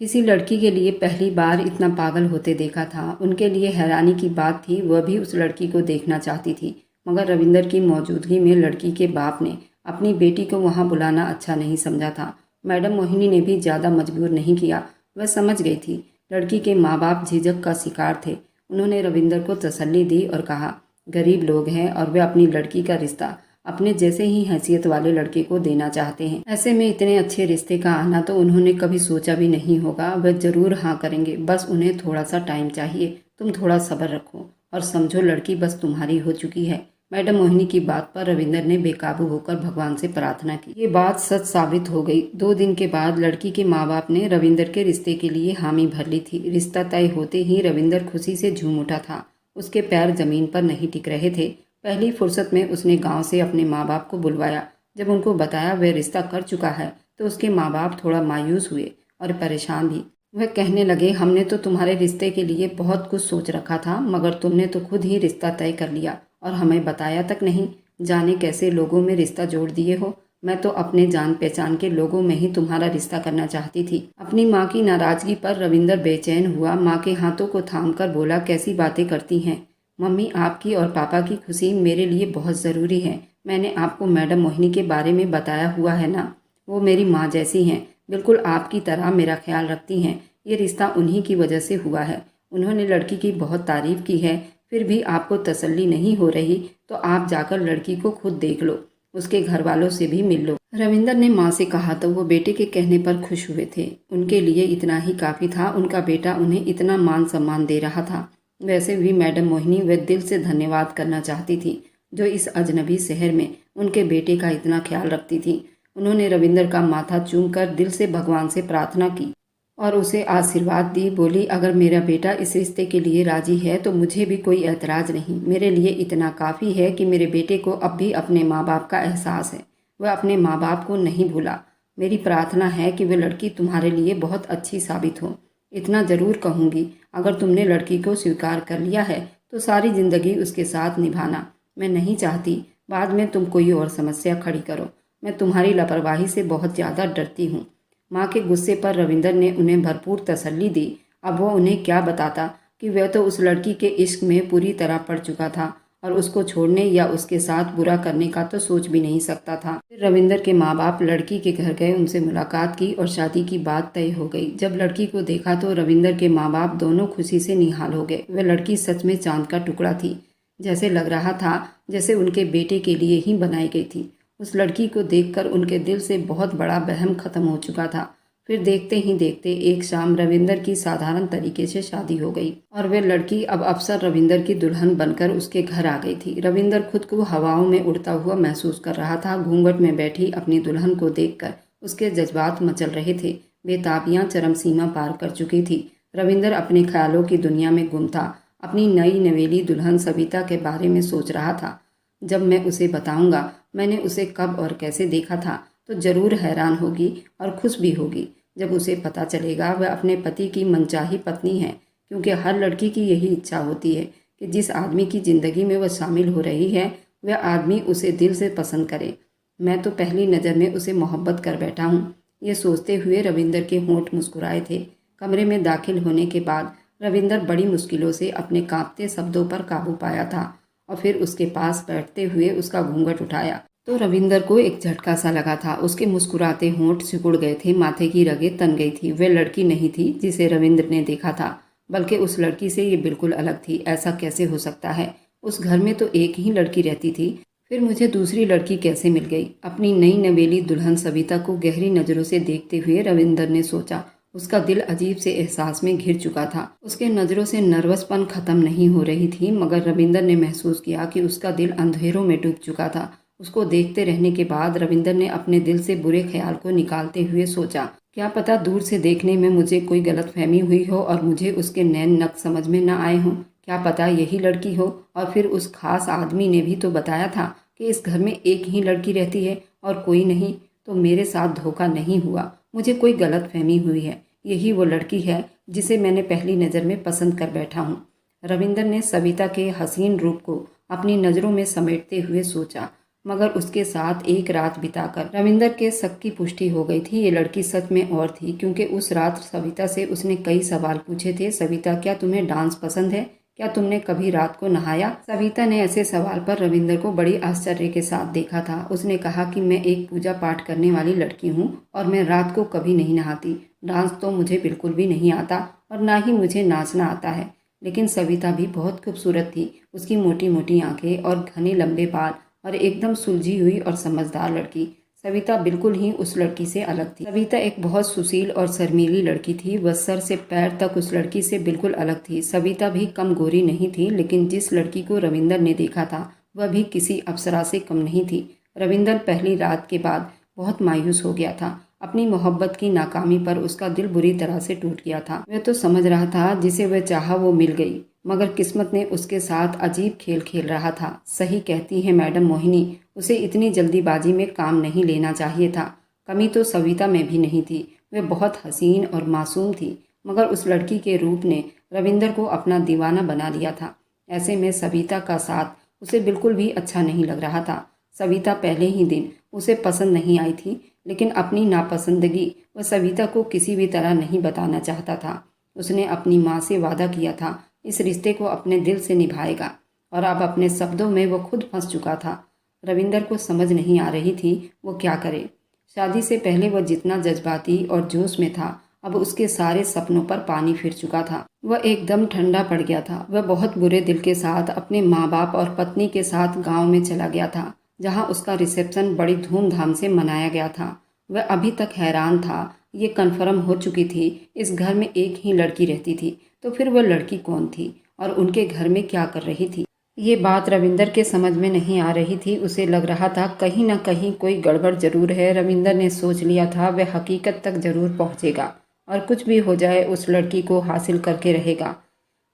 किसी लड़की के लिए पहली बार इतना पागल होते देखा था। उनके लिए हैरानी की बात थी, वह भी उस लड़की को देखना चाहती थी, मगर रविंदर की मौजूदगी में लड़की के बाप ने अपनी बेटी को वहाँ बुलाना अच्छा नहीं समझा था। मैडम मोहिनी ने भी ज़्यादा मजबूर नहीं किया, वह समझ गई थी लड़की के माँ बाप झिझक का शिकार थे। उन्होंने रविंदर को तसल्ली दी और कहा, गरीब लोग हैं और वे अपनी लड़की का रिश्ता अपने जैसे ही हैसियत वाले लड़के को देना चाहते हैं। ऐसे में इतने अच्छे रिश्ते का आना तो उन्होंने कभी सोचा भी नहीं होगा। वह जरूर हाँ करेंगे, बस उन्हें थोड़ा सा टाइम चाहिए। तुम थोड़ा सब्र रखो और समझो लड़की बस तुम्हारी हो चुकी है। मैडम मोहिनी की बात पर रविंदर ने बेकाबू होकर भगवान से प्रार्थना की। ये बात सच साबित हो गई। 2 दिन के बाद लड़की के माँ बाप ने रविंदर के रिश्ते के लिए हामी भर ली थी। रिश्ता तय होते ही रविंदर खुशी से झूम उठा था। उसके पैर जमीन पर नहीं टिक रहे थे। पहली फुर्सत में उसने गांव से अपने माँ बाप को बुलवाया। जब उनको बताया वह रिश्ता कर चुका है तो उसके माँ बाप थोड़ा मायूस हुए और परेशान भी। वह कहने लगे, हमने तो तुम्हारे रिश्ते के लिए बहुत कुछ सोच रखा था, मगर तुमने तो खुद ही रिश्ता तय कर लिया और हमें बताया तक नहीं। जाने कैसे लोगों में रिश्ता जोड़ दिए हो। मैं तो अपने जान पहचान के लोगों में ही तुम्हारा रिश्ता करना चाहती थी। अपनी माँ की नाराजगी पर रविंदर बेचैन हुआ। माँ के हाथों को थामकर बोला, कैसी बातें करती हैं मम्मी, आपकी और पापा की खुशी मेरे लिए बहुत ज़रूरी है। मैंने आपको मैडम मोहिनी के बारे में बताया हुआ है ना, वो मेरी माँ जैसी हैं, बिल्कुल आपकी तरह मेरा ख्याल रखती हैं। ये रिश्ता उन्हीं की वजह से हुआ है। उन्होंने लड़की की बहुत तारीफ़ की है, फिर भी आपको तसल्ली नहीं हो रही तो आप जाकर लड़की को खुद देख लो, उसके घर वालों से भी मिल लो। रविंदर ने माँ से कहा तो वो बेटे के कहने पर खुश हुए थे। उनके लिए इतना ही काफ़ी था। उनका बेटा उन्हें इतना मान सम्मान दे रहा था। वैसे भी मैडम मोहिनी वे दिल से धन्यवाद करना चाहती थी जो इस अजनबी शहर में उनके बेटे का इतना ख्याल रखती थी। उन्होंने रविंदर का माथा चूमकर दिल से भगवान से प्रार्थना की और उसे आशीर्वाद दी। बोली, अगर मेरा बेटा इस रिश्ते के लिए राजी है तो मुझे भी कोई एतराज़ नहीं। मेरे लिए इतना काफ़ी है कि मेरे बेटे को अब भी अपने माँ बाप का एहसास है। वह अपने माँ बाप को नहीं भूला। मेरी प्रार्थना है कि वह लड़की तुम्हारे लिए बहुत अच्छी साबित हो। इतना ज़रूर कहूँगी, अगर तुमने लड़की को स्वीकार कर लिया है तो सारी ज़िंदगी उसके साथ निभाना। मैं नहीं चाहती बाद में तुम कोई और समस्या खड़ी करो। मैं तुम्हारी लापरवाही से बहुत ज़्यादा डरती हूँ। माँ के गुस्से पर रविंदर ने उन्हें भरपूर तसल्ली दी। अब वो उन्हें क्या बताता कि वह तो उस लड़की के इश्क में पूरी तरह पड़ चुका था और उसको छोड़ने या उसके साथ बुरा करने का तो सोच भी नहीं सकता था। फिर रविंदर के माँ बाप लड़की के घर गए, उनसे मुलाकात की और शादी की बात तय हो गई। जब लड़की को देखा तो रविंदर के माँ बाप दोनों खुशी से निहाल हो गए। वह लड़की सच में चांद का टुकड़ा थी। जैसे लग रहा था जैसे उनके बेटे के लिए ही बनाई गई थी। उस लड़की को देखकर उनके दिल से बहुत बड़ा वहम खत्म हो चुका था। फिर देखते ही देखते एक शाम रविंदर की साधारण तरीके से शादी हो गई और वह लड़की अब अफसर रविंदर की दुल्हन बनकर उसके घर आ गई थी। रविंदर खुद को हवाओं में उड़ता हुआ महसूस कर रहा था। घूंघट में बैठी अपनी दुल्हन को देखकर उसके जज्बात मचल रहे थे। बेताबियां चरम सीमा पार कर चुकी थी। रविंदर अपने ख्यालों की दुनिया में गुम था। अपनी नई नवेली दुल्हन सविता के बारे में सोच रहा था। जब मैं उसे बताऊंगा मैंने उसे कब और कैसे देखा था तो जरूर हैरान होगी और खुश भी होगी। जब उसे पता चलेगा वह अपने पति की मनचाही पत्नी है, क्योंकि हर लड़की की यही इच्छा होती है कि जिस आदमी की ज़िंदगी में वह शामिल हो रही है वह आदमी उसे दिल से पसंद करे। मैं तो पहली नज़र में उसे मोहब्बत कर बैठा हूँ। ये सोचते हुए रविंदर के होंठ मुस्कुराए थे। कमरे में दाखिल होने के बाद रविंदर बड़ी मुश्किलों से अपने कांपते शब्दों पर काबू पाया था और फिर उसके पास बैठते हुए उसका घूंघट उठाया तो रविंदर को एक झटका सा लगा था। उसके मुस्कुराते होंठ सिकुड़ गए थे, माथे की रगें तन गई थी। वह लड़की नहीं थी जिसे रविंद्र ने देखा था, बल्कि उस लड़की से ये बिल्कुल अलग थी। ऐसा कैसे हो सकता है? उस घर में तो एक ही लड़की रहती थी, फिर मुझे दूसरी लड़की कैसे मिल गई? अपनी नई नवेली दुल्हन सविता को गहरी नज़रों से देखते हुए रविंदर ने सोचा। उसका दिल अजीब से एहसास में घिर चुका था। उसके नज़रों से नर्वसपन खत्म नहीं हो रही थी, मगर रविंदर ने महसूस किया कि उसका दिल अंधेरों में डूब चुका था। उसको देखते रहने के बाद रविंदर ने अपने दिल से बुरे ख्याल को निकालते हुए सोचा, क्या पता दूर से देखने में मुझे कोई गलतफहमी हुई हो और मुझे उसके नैन नक्श समझ में न आए हों। क्या पता यही लड़की हो। और फिर उस खास आदमी ने भी तो बताया था कि इस घर में एक ही लड़की रहती है और कोई नहीं। तो मेरे साथ धोखा नहीं हुआ, मुझे कोई गलतफहमी हुई है। यही वो लड़की है जिसे मैंने पहली नज़र में पसंद कर बैठा हूँ। रविंदर ने सविता के हसीन रूप को अपनी नज़रों में समेटते हुए सोचा। मगर उसके साथ एक रात बिताकर रविंदर के शक की पुष्टि हो गई थी। ये लड़की सच में और थी, क्योंकि उस रात सविता से उसने कई सवाल पूछे थे। सविता, क्या तुम्हें डांस पसंद है? क्या तुमने कभी रात को नहाया? सविता ने ऐसे सवाल पर रविंदर को बड़ी आश्चर्य के साथ देखा था। उसने कहा कि मैं एक पूजा पाठ करने वाली लड़की हूँ और मैं रात को कभी नहीं नहाती। डांस तो मुझे बिल्कुल भी नहीं आता और ना ही मुझे नाचना आता है। लेकिन सविता भी बहुत खूबसूरत थी। उसकी मोटी मोटी आंखें और घने लंबे बाल और एकदम सुलझी हुई और समझदार लड़की। सविता बिल्कुल ही उस लड़की से अलग थी। सविता एक बहुत सुशील और शर्मीली लड़की थी। वह सर से पैर तक उस लड़की से बिल्कुल अलग थी। सविता भी कम गोरी नहीं थी, लेकिन जिस लड़की को रविंदर ने देखा था वह भी किसी अप्सरा से कम नहीं थी। रविंदर पहली रात के बाद बहुत मायूस हो गया था। अपनी मोहब्बत की नाकामी पर उसका दिल बुरी तरह से टूट गया था। वह तो समझ रहा था जिसे वह चाहा वो मिल गई, मगर किस्मत ने उसके साथ अजीब खेल खेल रहा था। सही कहती है मैडम मोहिनी, उसे इतनी जल्दीबाजी में काम नहीं लेना चाहिए था। कमी तो सविता में भी नहीं थी। वह बहुत हसीन और मासूम थी, मगर उस लड़की के रूप ने रविंदर को अपना दीवाना बना लिया था। ऐसे में सविता का साथ उसे बिल्कुल भी अच्छा नहीं लग रहा था। सविता पहले ही दिन उसे पसंद नहीं आई थी, लेकिन अपनी नापसंदगी वह सविता को किसी भी तरह नहीं बताना चाहता था। उसने अपनी माँ से वादा किया था इस रिश्ते को अपने दिल से निभाएगा, और अब अपने शब्दों में वो खुद फंस चुका था। रविंदर को समझ नहीं आ रही थी वो क्या करे। शादी से पहले वह जितना जज्बाती और जोश में था, अब उसके सारे सपनों पर पानी फिर चुका था। वह एकदम ठंडा पड़ गया था। वह बहुत बुरे दिल के साथ अपने माँ बाप और पत्नी के साथ गांव में चला गया था, जहां उसका रिसेप्शन बड़ी धूमधाम से मनाया गया था। वह अभी तक हैरान था। ये कन्फर्म हो चुकी थी इस घर में एक ही लड़की रहती थी, तो फिर वह लड़की कौन थी और उनके घर में क्या कर रही थी? ये बात रविंदर के समझ में नहीं आ रही थी। उसे लग रहा था कहीं ना कहीं कोई गड़बड़ जरूर है। रविंदर ने सोच लिया था वह हकीकत तक जरूर पहुंचेगा और कुछ भी हो जाए उस लड़की को हासिल करके रहेगा।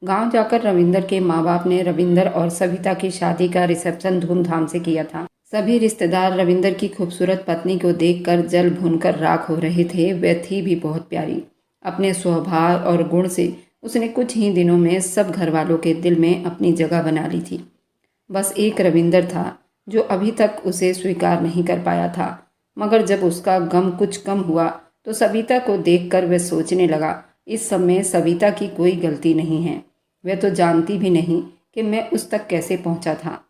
गांव जाकर रविंदर के माँ बाप ने रविंदर और सविता की शादी का रिसेप्शन धूमधाम से किया था। सभी रिश्तेदार रविंदर की खूबसूरत पत्नी को देखकर जल भूनकर राख हो रहे थे। वह थी भी बहुत प्यारी। अपने स्वभाव और गुण से उसने कुछ ही दिनों में सब घर वालों के दिल में अपनी जगह बना ली थी। बस एक रविंदर था जो अभी तक उसे स्वीकार नहीं कर पाया था। मगर जब उसका गम कुछ कम हुआ तो सविता को देखकर वह सोचने लगा, इस सब में सविता की कोई गलती नहीं है। वह तो जानती भी नहीं कि मैं उस तक कैसे पहुंचा था।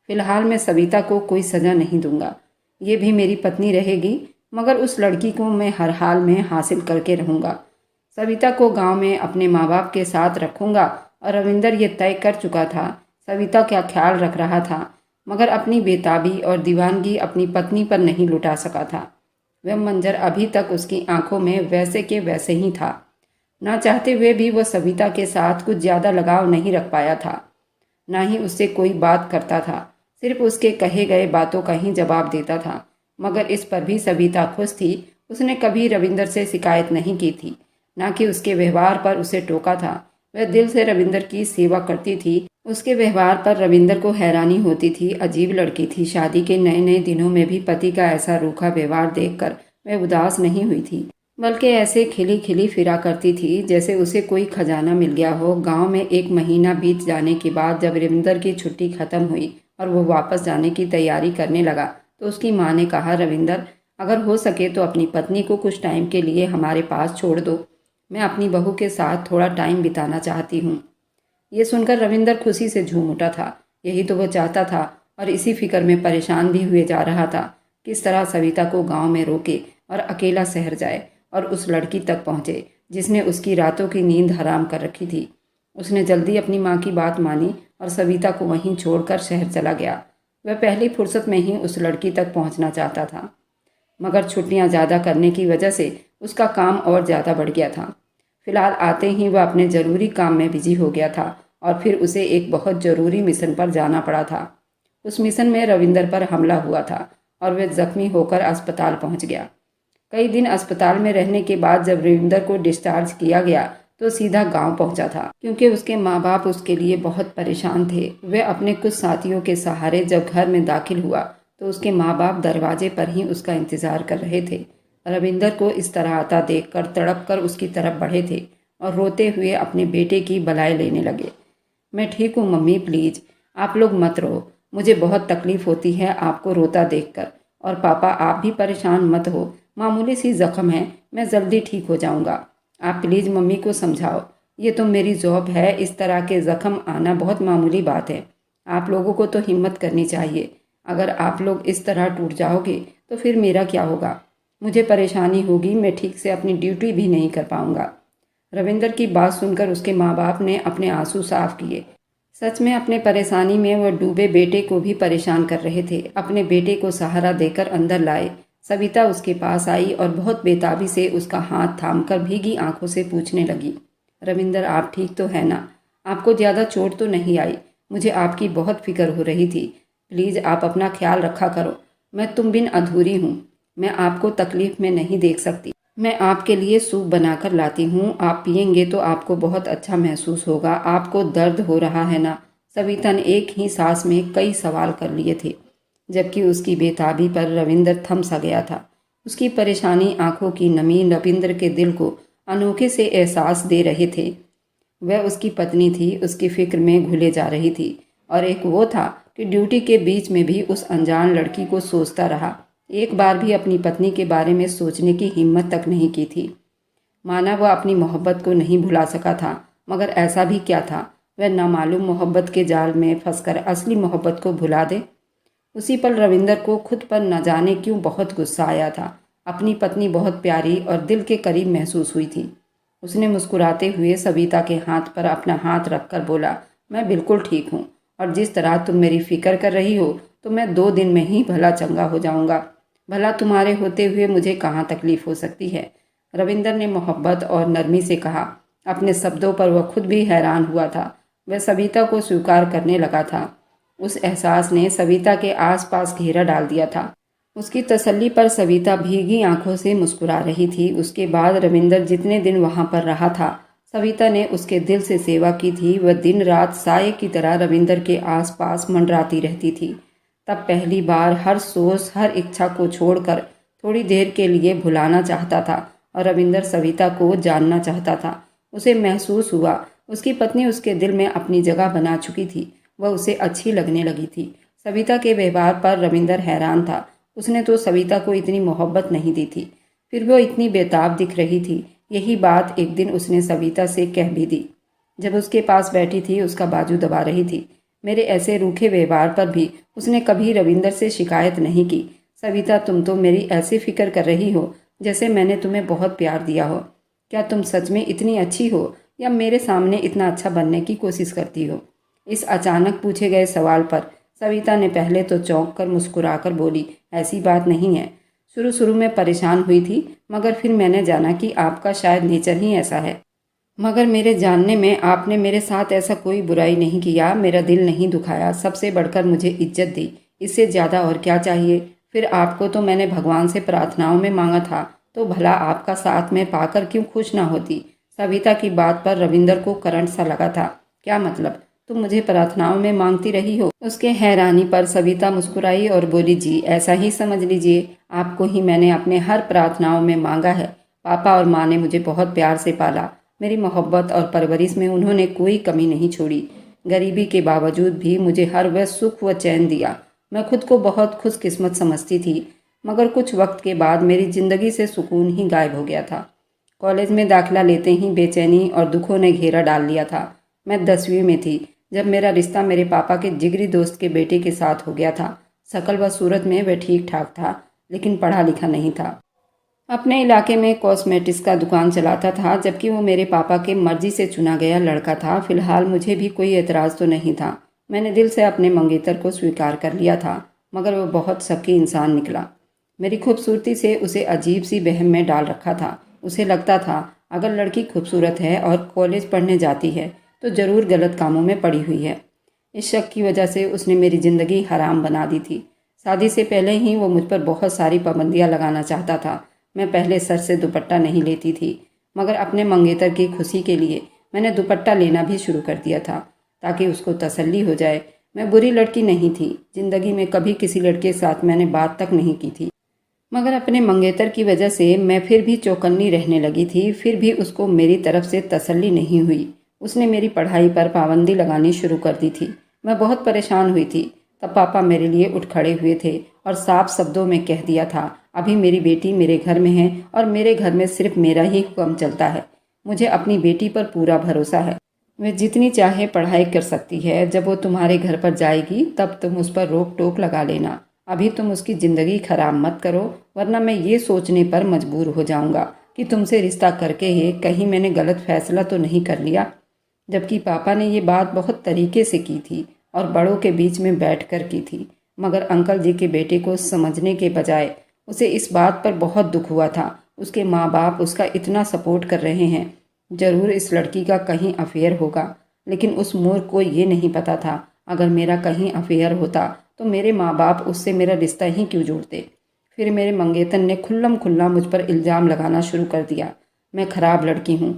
फिलहाल मैं सविता को कोई सज़ा नहीं दूंगा। ये भी मेरी पत्नी रहेगी, मगर उस लड़की को मैं हर हाल में हासिल करके रहूँगा। सविता को गांव में अपने माँ बाप के साथ रखूँगा। और रविंदर ये तय कर चुका था सविता क्या ख्याल रख रहा था, मगर अपनी बेताबी और दीवानगी अपनी पत्नी पर नहीं लुटा सका था। वह मंजर अभी तक उसकी आंखों में वैसे के वैसे ही था। ना चाहते हुए भी वह सविता के साथ कुछ ज़्यादा लगाव नहीं रख पाया था। ना ही उससे कोई बात करता था, सिर्फ उसके कहे गए बातों का ही जवाब देता था। मगर इस पर भी सविता खुश थी। उसने कभी रविंदर से शिकायत नहीं की थी, ना कि उसके व्यवहार पर उसे टोका था। वह दिल से रविंदर की सेवा करती थी। उसके व्यवहार पर रविंदर को हैरानी होती थी। अजीब लड़की थी। शादी के नए नए दिनों में भी पति का ऐसा रूखा व्यवहार देखकर वह उदास नहीं हुई थी, बल्कि ऐसे खिली खिली फिरा करती थी जैसे उसे कोई खजाना मिल गया हो। गांव में एक महीना बीत जाने के बाद जब रविंदर की छुट्टी खत्म हुई और वो वापस जाने की तैयारी करने लगा तो उसकी माँ ने कहा, रविंदर, अगर हो सके तो अपनी पत्नी को कुछ टाइम के लिए हमारे पास छोड़ दो। मैं अपनी बहू के साथ थोड़ा टाइम बिताना चाहती हूँ। ये सुनकर रविंदर खुशी से झूम उठा था। यही तो वो चाहता था और इसी फिक्र में परेशान भी हुए जा रहा था। किस तरह सविता को गांव में रोके और अकेला शहर जाए और उस लड़की तक पहुँचे जिसने उसकी रातों की नींद हराम कर रखी थी। उसने जल्दी अपनी माँ की बात मानी और सविता को वहीं छोड़कर शहर चला गया। वह पहली फुर्सत में ही उस लड़की तक पहुँचना चाहता था, मगर छुट्टियाँ ज़्यादा करने की वजह से उसका काम और ज़्यादा बढ़ गया था। फिलहाल आते ही वह अपने ज़रूरी काम में बिजी हो गया था और फिर उसे एक बहुत ज़रूरी मिशन पर जाना पड़ा था। उस मिशन में रविंदर पर हमला हुआ था और वह जख्मी होकर अस्पताल पहुंच गया। कई दिन अस्पताल में रहने के बाद जब रविंदर को डिस्चार्ज किया गया तो सीधा गांव पहुंचा था, क्योंकि उसके माँ बाप उसके लिए बहुत परेशान थे। वह अपने कुछ साथियों के सहारे जब घर में दाखिल हुआ तो उसके माँ बाप दरवाजे पर ही उसका इंतजार कर रहे थे। रविंदर को इस तरह आता देखकर तड़प कर उसकी तरफ बढ़े थे और रोते हुए अपने बेटे की बलाई लेने लगे। मैं ठीक हूँ मम्मी, प्लीज़ आप लोग मत रो। मुझे बहुत तकलीफ़ होती है आपको रोता देखकर। और पापा आप भी परेशान मत हो, मामूली सी ज़ख्म है, मैं जल्दी ठीक हो जाऊंगा। आप प्लीज़ मम्मी को समझाओ, ये तो मेरी जॉब है, इस तरह के ज़ख्म आना बहुत मामूली बात है। आप लोगों को तो हिम्मत करनी चाहिए। अगर आप लोग इस तरह टूट जाओगे तो फिर मेरा क्या होगा? मुझे परेशानी होगी, मैं ठीक से अपनी ड्यूटी भी नहीं कर पाऊंगा। रविंदर की बात सुनकर उसके माँ बाप ने अपने आंसू साफ किए। सच में अपने परेशानी में वह डूबे बेटे को भी परेशान कर रहे थे। अपने बेटे को सहारा देकर अंदर लाए। सविता उसके पास आई और बहुत बेताबी से उसका हाथ थामकर भीगी आंखों से पूछने लगी, रविंदर आप ठीक तो है ना? आपको ज़्यादा चोट तो नहीं आई? मुझे आपकी बहुत फिक्र हो रही थी। प्लीज़ आप अपना ख्याल रखा करो। मैं तुम बिन अधूरी हूँ। मैं आपको तकलीफ़ में नहीं देख सकती। मैं आपके लिए सूप बनाकर लाती हूँ, आप पियेंगे तो आपको बहुत अच्छा महसूस होगा। आपको दर्द हो रहा है ना? सविता ने एक ही सांस में कई सवाल कर लिए थे, जबकि उसकी बेताबी पर रविंदर थम सा गया था। उसकी परेशानी, आंखों की नमी रविंदर के दिल को अनोखे से एहसास दे रहे थे। वह उसकी पत्नी थी, उसकी फिक्र में घुले जा रही थी। और एक वो था कि ड्यूटी के बीच में भी उस अनजान लड़की को सोचता रहा। एक बार भी अपनी पत्नी के बारे में सोचने की हिम्मत तक नहीं की थी। माना वह अपनी मोहब्बत को नहीं भुला सका था, मगर ऐसा भी क्या था वह नामालूम मोहब्बत के जाल में फंसकर असली मोहब्बत को भुला दे। उसी पल रविंदर को खुद पर न जाने क्यों बहुत गुस्सा आया था। अपनी पत्नी बहुत प्यारी और दिल के करीब महसूस हुई थी। उसने मुस्कुराते हुए सविता के हाथ पर अपना हाथ रखकर बोला, मैं बिल्कुल ठीक हूँ, और जिस तरह तुम मेरी फिक्र कर रही हो तो मैं 2 दिन में ही भला चंगा हो जाऊँगा। भला तुम्हारे होते हुए मुझे कहाँ तकलीफ़ हो सकती है? रविंदर ने मोहब्बत और नरमी से कहा। अपने शब्दों पर वह खुद भी हैरान हुआ था। वह सविता को स्वीकार करने लगा था। उस एहसास ने सविता के आसपास घेरा डाल दिया था। उसकी तसल्ली पर सविता भीगी आंखों से मुस्कुरा रही थी। उसके बाद रविंदर जितने दिन वहां पर रहा था, सविता ने उसके दिल से सेवा की थी। वह दिन रात साये की तरह रविंदर के आसपास मंडराती रहती थी। तब पहली बार हर सोच, हर इच्छा को छोड़कर थोड़ी देर के लिए भुलाना चाहता था और रविंदर सविता को जानना चाहता था। उसे महसूस हुआ उसकी पत्नी उसके दिल में अपनी जगह बना चुकी थी। वह उसे अच्छी लगने लगी थी। सविता के व्यवहार पर रविंदर हैरान था। उसने तो सविता को इतनी मोहब्बत नहीं दी थी, फिर वो इतनी बेताब दिख रही थी। यही बात एक दिन उसने सविता से कह भी दी, जब उसके पास बैठी थी, उसका बाजू दबा रही थी। मेरे ऐसे रूखे व्यवहार पर भी उसने कभी रविंदर से शिकायत नहीं की। सविता, तुम तो मेरी ऐसी फिक्र कर रही हो जैसे मैंने तुम्हें बहुत प्यार दिया हो। क्या तुम सच में इतनी अच्छी हो या मेरे सामने इतना अच्छा बनने की कोशिश करती हो? इस अचानक पूछे गए सवाल पर सविता ने पहले तो चौंक कर मुस्कुराकर बोली, ऐसी बात नहीं है। शुरू शुरू में परेशान हुई थी, मगर फिर मैंने जाना कि आपका शायद नेचर ही ऐसा है। मगर मेरे जानने में आपने मेरे साथ ऐसा कोई बुराई नहीं किया, मेरा दिल नहीं दुखाया, सबसे बढ़कर मुझे इज्जत दी। इससे ज़्यादा और क्या चाहिए? फिर आपको तो मैंने भगवान से प्रार्थनाओं में मांगा था, तो भला आपका साथ में पाकर क्यों खुश ना होती? सविता की बात पर रविंदर को करंट सा लगा था। क्या मतलब? तुम मुझे प्रार्थनाओं में मांगती रही हो? उसके हैरानी पर सविता मुस्कुराई और बोली, जी ऐसा ही समझ लीजिए, आपको ही मैंने अपने हर प्रार्थनाओं में मांगा है। पापा और माँ ने मुझे बहुत प्यार से पाला। मेरी मोहब्बत और परवरिश में उन्होंने कोई कमी नहीं छोड़ी। गरीबी के बावजूद भी मुझे हर वह सुख व चैन दिया। मैं खुद को बहुत खुशकिस्मत समझती थी, मगर कुछ वक्त के बाद मेरी ज़िंदगी से सुकून ही गायब हो गया था। कॉलेज में दाखिला लेते ही बेचैनी और दुखों ने घेरा डाल लिया था। मैं 10वीं में थी जब मेरा रिश्ता मेरे पापा के जिगरी दोस्त के बेटे के साथ हो गया था। शकल व सूरत में वह ठीक ठाक था, लेकिन पढ़ा लिखा नहीं था। अपने इलाके में कॉस्मेटिक्स का दुकान चलाता था, जबकि वो मेरे पापा के मर्जी से चुना गया लड़का था। फिलहाल मुझे भी कोई एतराज़ तो नहीं था। मैंने दिल से अपने मंगेतर को स्वीकार कर लिया था, मगर वो बहुत शक्की इंसान निकला। मेरी खूबसूरती से उसे अजीब सी वहम में डाल रखा था। उसे लगता था अगर लड़की खूबसूरत है और कॉलेज पढ़ने जाती है तो ज़रूर गलत कामों में पड़ी हुई है। इस शक की वजह से उसने मेरी ज़िंदगी हराम बना दी थी। शादी से पहले ही वो मुझ पर बहुत सारी पाबंदियाँ लगाना चाहता था। मैं पहले सर से दुपट्टा नहीं लेती थी, मगर अपने मंगेतर की खुशी के लिए मैंने दुपट्टा लेना भी शुरू कर दिया था, ताकि उसको तसल्ली हो जाए। मैं बुरी लड़की नहीं थी। ज़िंदगी में कभी किसी लड़के के साथ मैंने बात तक नहीं की थी, मगर अपने मंगेतर की वजह से मैं फिर भी चौकन्नी रहने लगी थी। फिर भी उसको मेरी तरफ से तसल्ली नहीं हुई। उसने मेरी पढ़ाई पर पाबंदी लगानी शुरू कर दी थी। मैं बहुत परेशान हुई थी। तब पापा मेरे लिए उठ खड़े हुए थे और साफ शब्दों में कह दिया था, अभी मेरी बेटी मेरे घर में है और मेरे घर में सिर्फ मेरा ही हुक्म चलता है। मुझे अपनी बेटी पर पूरा भरोसा है। वह जितनी चाहे पढ़ाई कर सकती है। जब वो तुम्हारे घर पर जाएगी तब तुम उस पर रोक टोक लगा लेना। अभी तुम उसकी ज़िंदगी खराब मत करो, वरना मैं ये सोचने पर मजबूर हो जाऊंगा कि तुमसे रिश्ता करके ही कहीं मैंने गलत फैसला तो नहीं कर लिया। जबकि पापा ने ये बात बहुत तरीके से की थी और बड़ों के बीच में बैठकर की थी, मगर अंकल जी के बेटे को समझने के बजाय उसे इस बात पर बहुत दुख हुआ था। उसके माँ बाप उसका इतना सपोर्ट कर रहे हैं, जरूर इस लड़की का कहीं अफेयर होगा। लेकिन उस मूर्ख को ये नहीं पता था, अगर मेरा कहीं अफेयर होता तो मेरे माँ बाप उससे मेरा रिश्ता ही क्यों जोड़ते। फिर मेरे मंगेतन ने खुल्लम खुल्ला मुझ पर इल्ज़ाम लगाना शुरू कर दिया। मैं खराब लड़की हूँ,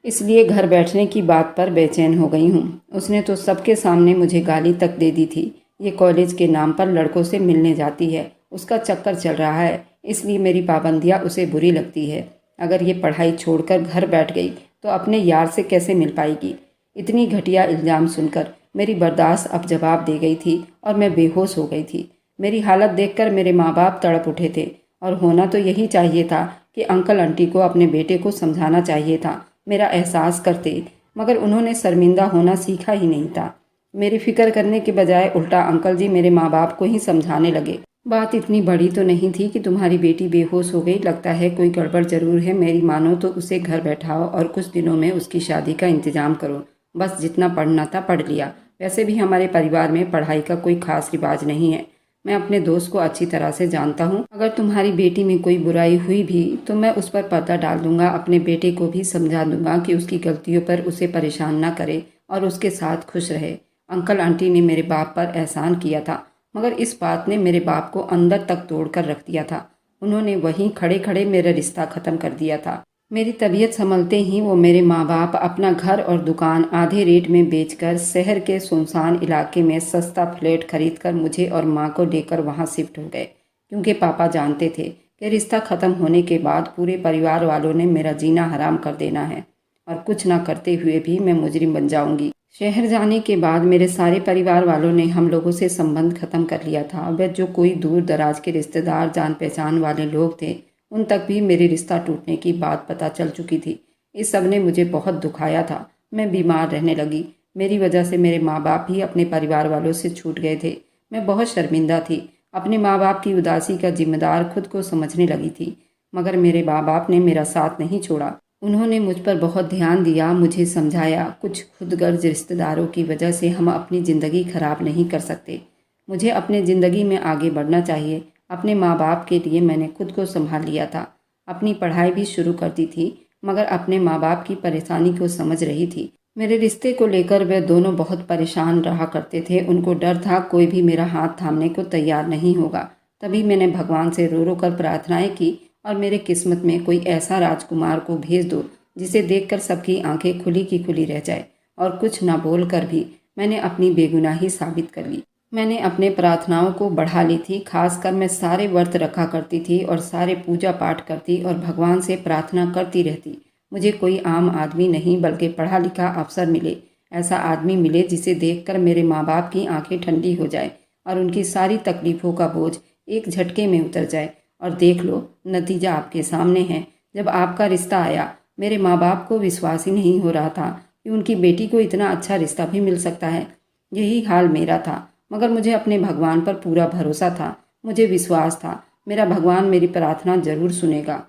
इसलिए घर बैठने की बात पर बेचैन हो गई हूँ। उसने तो सबके सामने मुझे गाली तक दे दी थी। ये कॉलेज के नाम पर लड़कों से मिलने जाती है, उसका चक्कर चल रहा है, इसलिए मेरी पाबंदियाँ उसे बुरी लगती है। अगर ये पढ़ाई छोड़कर घर बैठ गई तो अपने यार से कैसे मिल पाएगी। इतनी घटिया इल्ज़ाम सुनकर मेरी बर्दाश्त अब जवाब दे गई थी और मैं बेहोश हो गई थी। मेरी हालत देखकर मेरे माँ बाप तड़प उठे थे और होना तो यही चाहिए था कि अंकल आंटी को अपने बेटे को समझाना चाहिए था, मेरा एहसास करते, मगर उन्होंने शर्मिंदा होना सीखा ही नहीं था। मेरी फिक्र करने के बजाय उल्टा अंकल जी मेरे माँ बाप को ही समझाने लगे। बात इतनी बड़ी तो नहीं थी कि तुम्हारी बेटी बेहोश हो गई, लगता है कोई गड़बड़ जरूर है। मेरी मानो तो उसे घर बैठाओ और कुछ दिनों में उसकी शादी का इंतजाम करो। बस जितना पढ़ना था पढ़ लिया। वैसे भी हमारे परिवार में पढ़ाई का कोई खास रिवाज नहीं है। मैं अपने दोस्त को अच्छी तरह से जानता हूँ। अगर तुम्हारी बेटी में कोई बुराई हुई भी तो मैं उस पर पर्दा डाल दूंगा। अपने बेटे को भी समझा दूंगा कि उसकी गलतियों पर उसे परेशान ना करे और उसके साथ खुश रहे। अंकल आंटी ने मेरे बाप पर एहसान किया था, मगर इस बात ने मेरे बाप को अंदर तक तोड़ कर रख दिया था। उन्होंने वहीं खड़े खड़े मेरा रिश्ता ख़त्म कर दिया था। मेरी तबीयत संभलते ही वो मेरे माँ बाप अपना घर और दुकान आधे रेट में बेचकर शहर के सुनसान इलाके में सस्ता फ्लैट खरीदकर मुझे और माँ को लेकर वहाँ शिफ्ट हो गए, क्योंकि पापा जानते थे कि रिश्ता ख़त्म होने के बाद पूरे परिवार वालों ने मेरा जीना हराम कर देना है और कुछ ना करते हुए भी मैं मुजरिम बन जाऊंगी। शहर जाने के बाद मेरे सारे परिवार वालों ने हम लोगों से संबंध खत्म कर लिया था। वह जो कोई दूर दराज के रिश्तेदार जान पहचान वाले लोग थे, उन तक भी मेरे रिश्ता टूटने की बात पता चल चुकी थी। इस सब ने मुझे बहुत दुखाया था। मैं बीमार रहने लगी। मेरी वजह से मेरे माँ बाप भी अपने परिवार वालों से छूट गए थे। मैं बहुत शर्मिंदा थी। अपने माँ बाप की उदासी का जिम्मेदार खुद को समझने लगी थी, मगर मेरे माँ बाप ने मेरा साथ नहीं छोड़ा। उन्होंने मुझ पर बहुत ध्यान दिया, मुझे समझाया कुछ खुदगर्ज रिश्तेदारों की वजह से हम अपनी ज़िंदगी खराब नहीं कर सकते। मुझे अपने ज़िंदगी में आगे बढ़ना चाहिए। अपने माँ बाप के लिए मैंने खुद को संभाल लिया था। अपनी पढ़ाई भी शुरू कर दी थी, मगर अपने माँ बाप की परेशानी को समझ रही थी। मेरे रिश्ते को लेकर वे दोनों बहुत परेशान रहा करते थे। उनको डर था कोई भी मेरा हाथ थामने को तैयार नहीं होगा। तभी मैंने भगवान से रो रो कर प्रार्थनाएं की और मेरे किस्मत में कोई ऐसा राजकुमार को भेज दो जिसे देखकर सबकी आंखें खुली की खुली रह जाए। और कुछ ना बोल कर भी मैंने अपनी बेगुनाही साबित कर ली। मैंने अपने प्रार्थनाओं को बढ़ा ली थी। खासकर मैं सारे व्रत रखा करती थी और सारे पूजा पाठ करती और भगवान से प्रार्थना करती रहती। मुझे कोई आम आदमी नहीं बल्कि पढ़ा लिखा अफसर मिले, ऐसा आदमी मिले जिसे देखकर मेरे माँ बाप की आंखें ठंडी हो जाए और उनकी सारी तकलीफ़ों का बोझ एक झटके में उतर जाए। और देख लो, नतीजा आपके सामने है। जब आपका रिश्ता आया, मेरे माँ बाप को विश्वास ही नहीं हो रहा था कि उनकी बेटी को इतना अच्छा रिश्ता भी मिल सकता है। यही हाल मेरा था, मगर मुझे अपने भगवान पर पूरा भरोसा था। मुझे विश्वास था मेरा भगवान मेरी प्रार्थना जरूर सुनेगा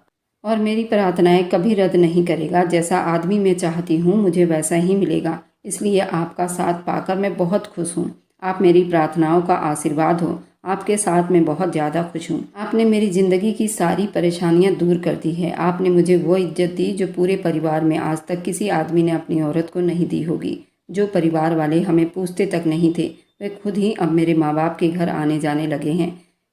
और मेरी प्रार्थनाएं कभी रद्द नहीं करेगा। जैसा आदमी मैं चाहती हूँ मुझे वैसा ही मिलेगा। इसलिए आपका साथ पाकर मैं बहुत खुश हूँ। आप मेरी प्रार्थनाओं का आशीर्वाद हो। आपके साथ मैं बहुत ज़्यादा खुश हूँ। आपने मेरी ज़िंदगी की सारी परेशानियाँ दूर कर दी है। आपने मुझे वो इज्जत दी जो पूरे परिवार में आज तक किसी आदमी ने अपनी औरत को नहीं दी होगी। जो परिवार वाले हमें पूछते तक नहीं थे, वे खुद ही अब मेरे माँ बाप के घर आने जाने लगे हैं।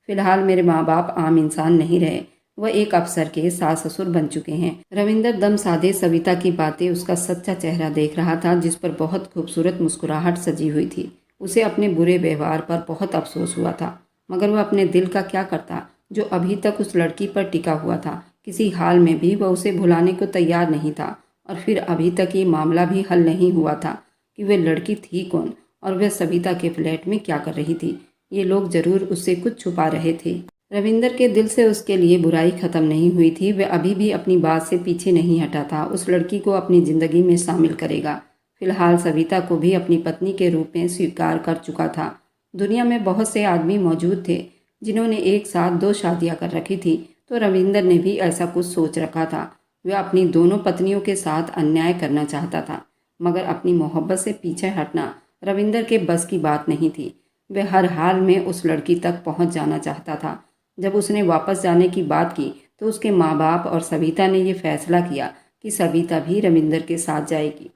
फिलहाल मेरे माँ बाप आम इंसान नहीं रहे, वह एक अफसर के सास ससुर बन चुके हैं। रविंदर दम साधे सविता की बातें उसका सच्चा चेहरा देख रहा था, जिस पर बहुत खूबसूरत मुस्कुराहट सजी हुई थी। उसे अपने बुरे व्यवहार पर बहुत अफसोस हुआ था, मगर वह अपने दिल का क्या करता जो अभी तक उस लड़की पर टिका हुआ था। किसी हाल में भी वह उसे भुलाने को तैयार नहीं था। और फिर अभी तक ये मामला भी हल नहीं हुआ था कि वह लड़की थी कौन और वह सविता के फ्लैट में क्या कर रही थी। ये लोग जरूर उससे कुछ छुपा रहे थे। रविंदर के दिल से उसके लिए बुराई खत्म नहीं हुई थी। वह अभी भी अपनी बात से पीछे नहीं हटा था। उस लड़की को अपनी जिंदगी में शामिल करेगा। फिलहाल सविता को भी अपनी पत्नी के रूप में स्वीकार कर चुका था। दुनिया में बहुत से आदमी मौजूद थे जिन्होंने एक साथ 2 शादियां कर रखी थी, तो रविंदर ने भी ऐसा कुछ सोच रखा था। वह अपनी दोनों पत्नियों के साथ अन्याय करना चाहता था, मगर अपनी मोहब्बत से पीछे हटना रविंदर के बस की बात नहीं थी। वह हर हाल में उस लड़की तक पहुंच जाना चाहता था। जब उसने वापस जाने की बात की तो उसके माँ बाप और सविता ने यह फैसला किया कि सविता भी रविंदर के साथ जाएगी।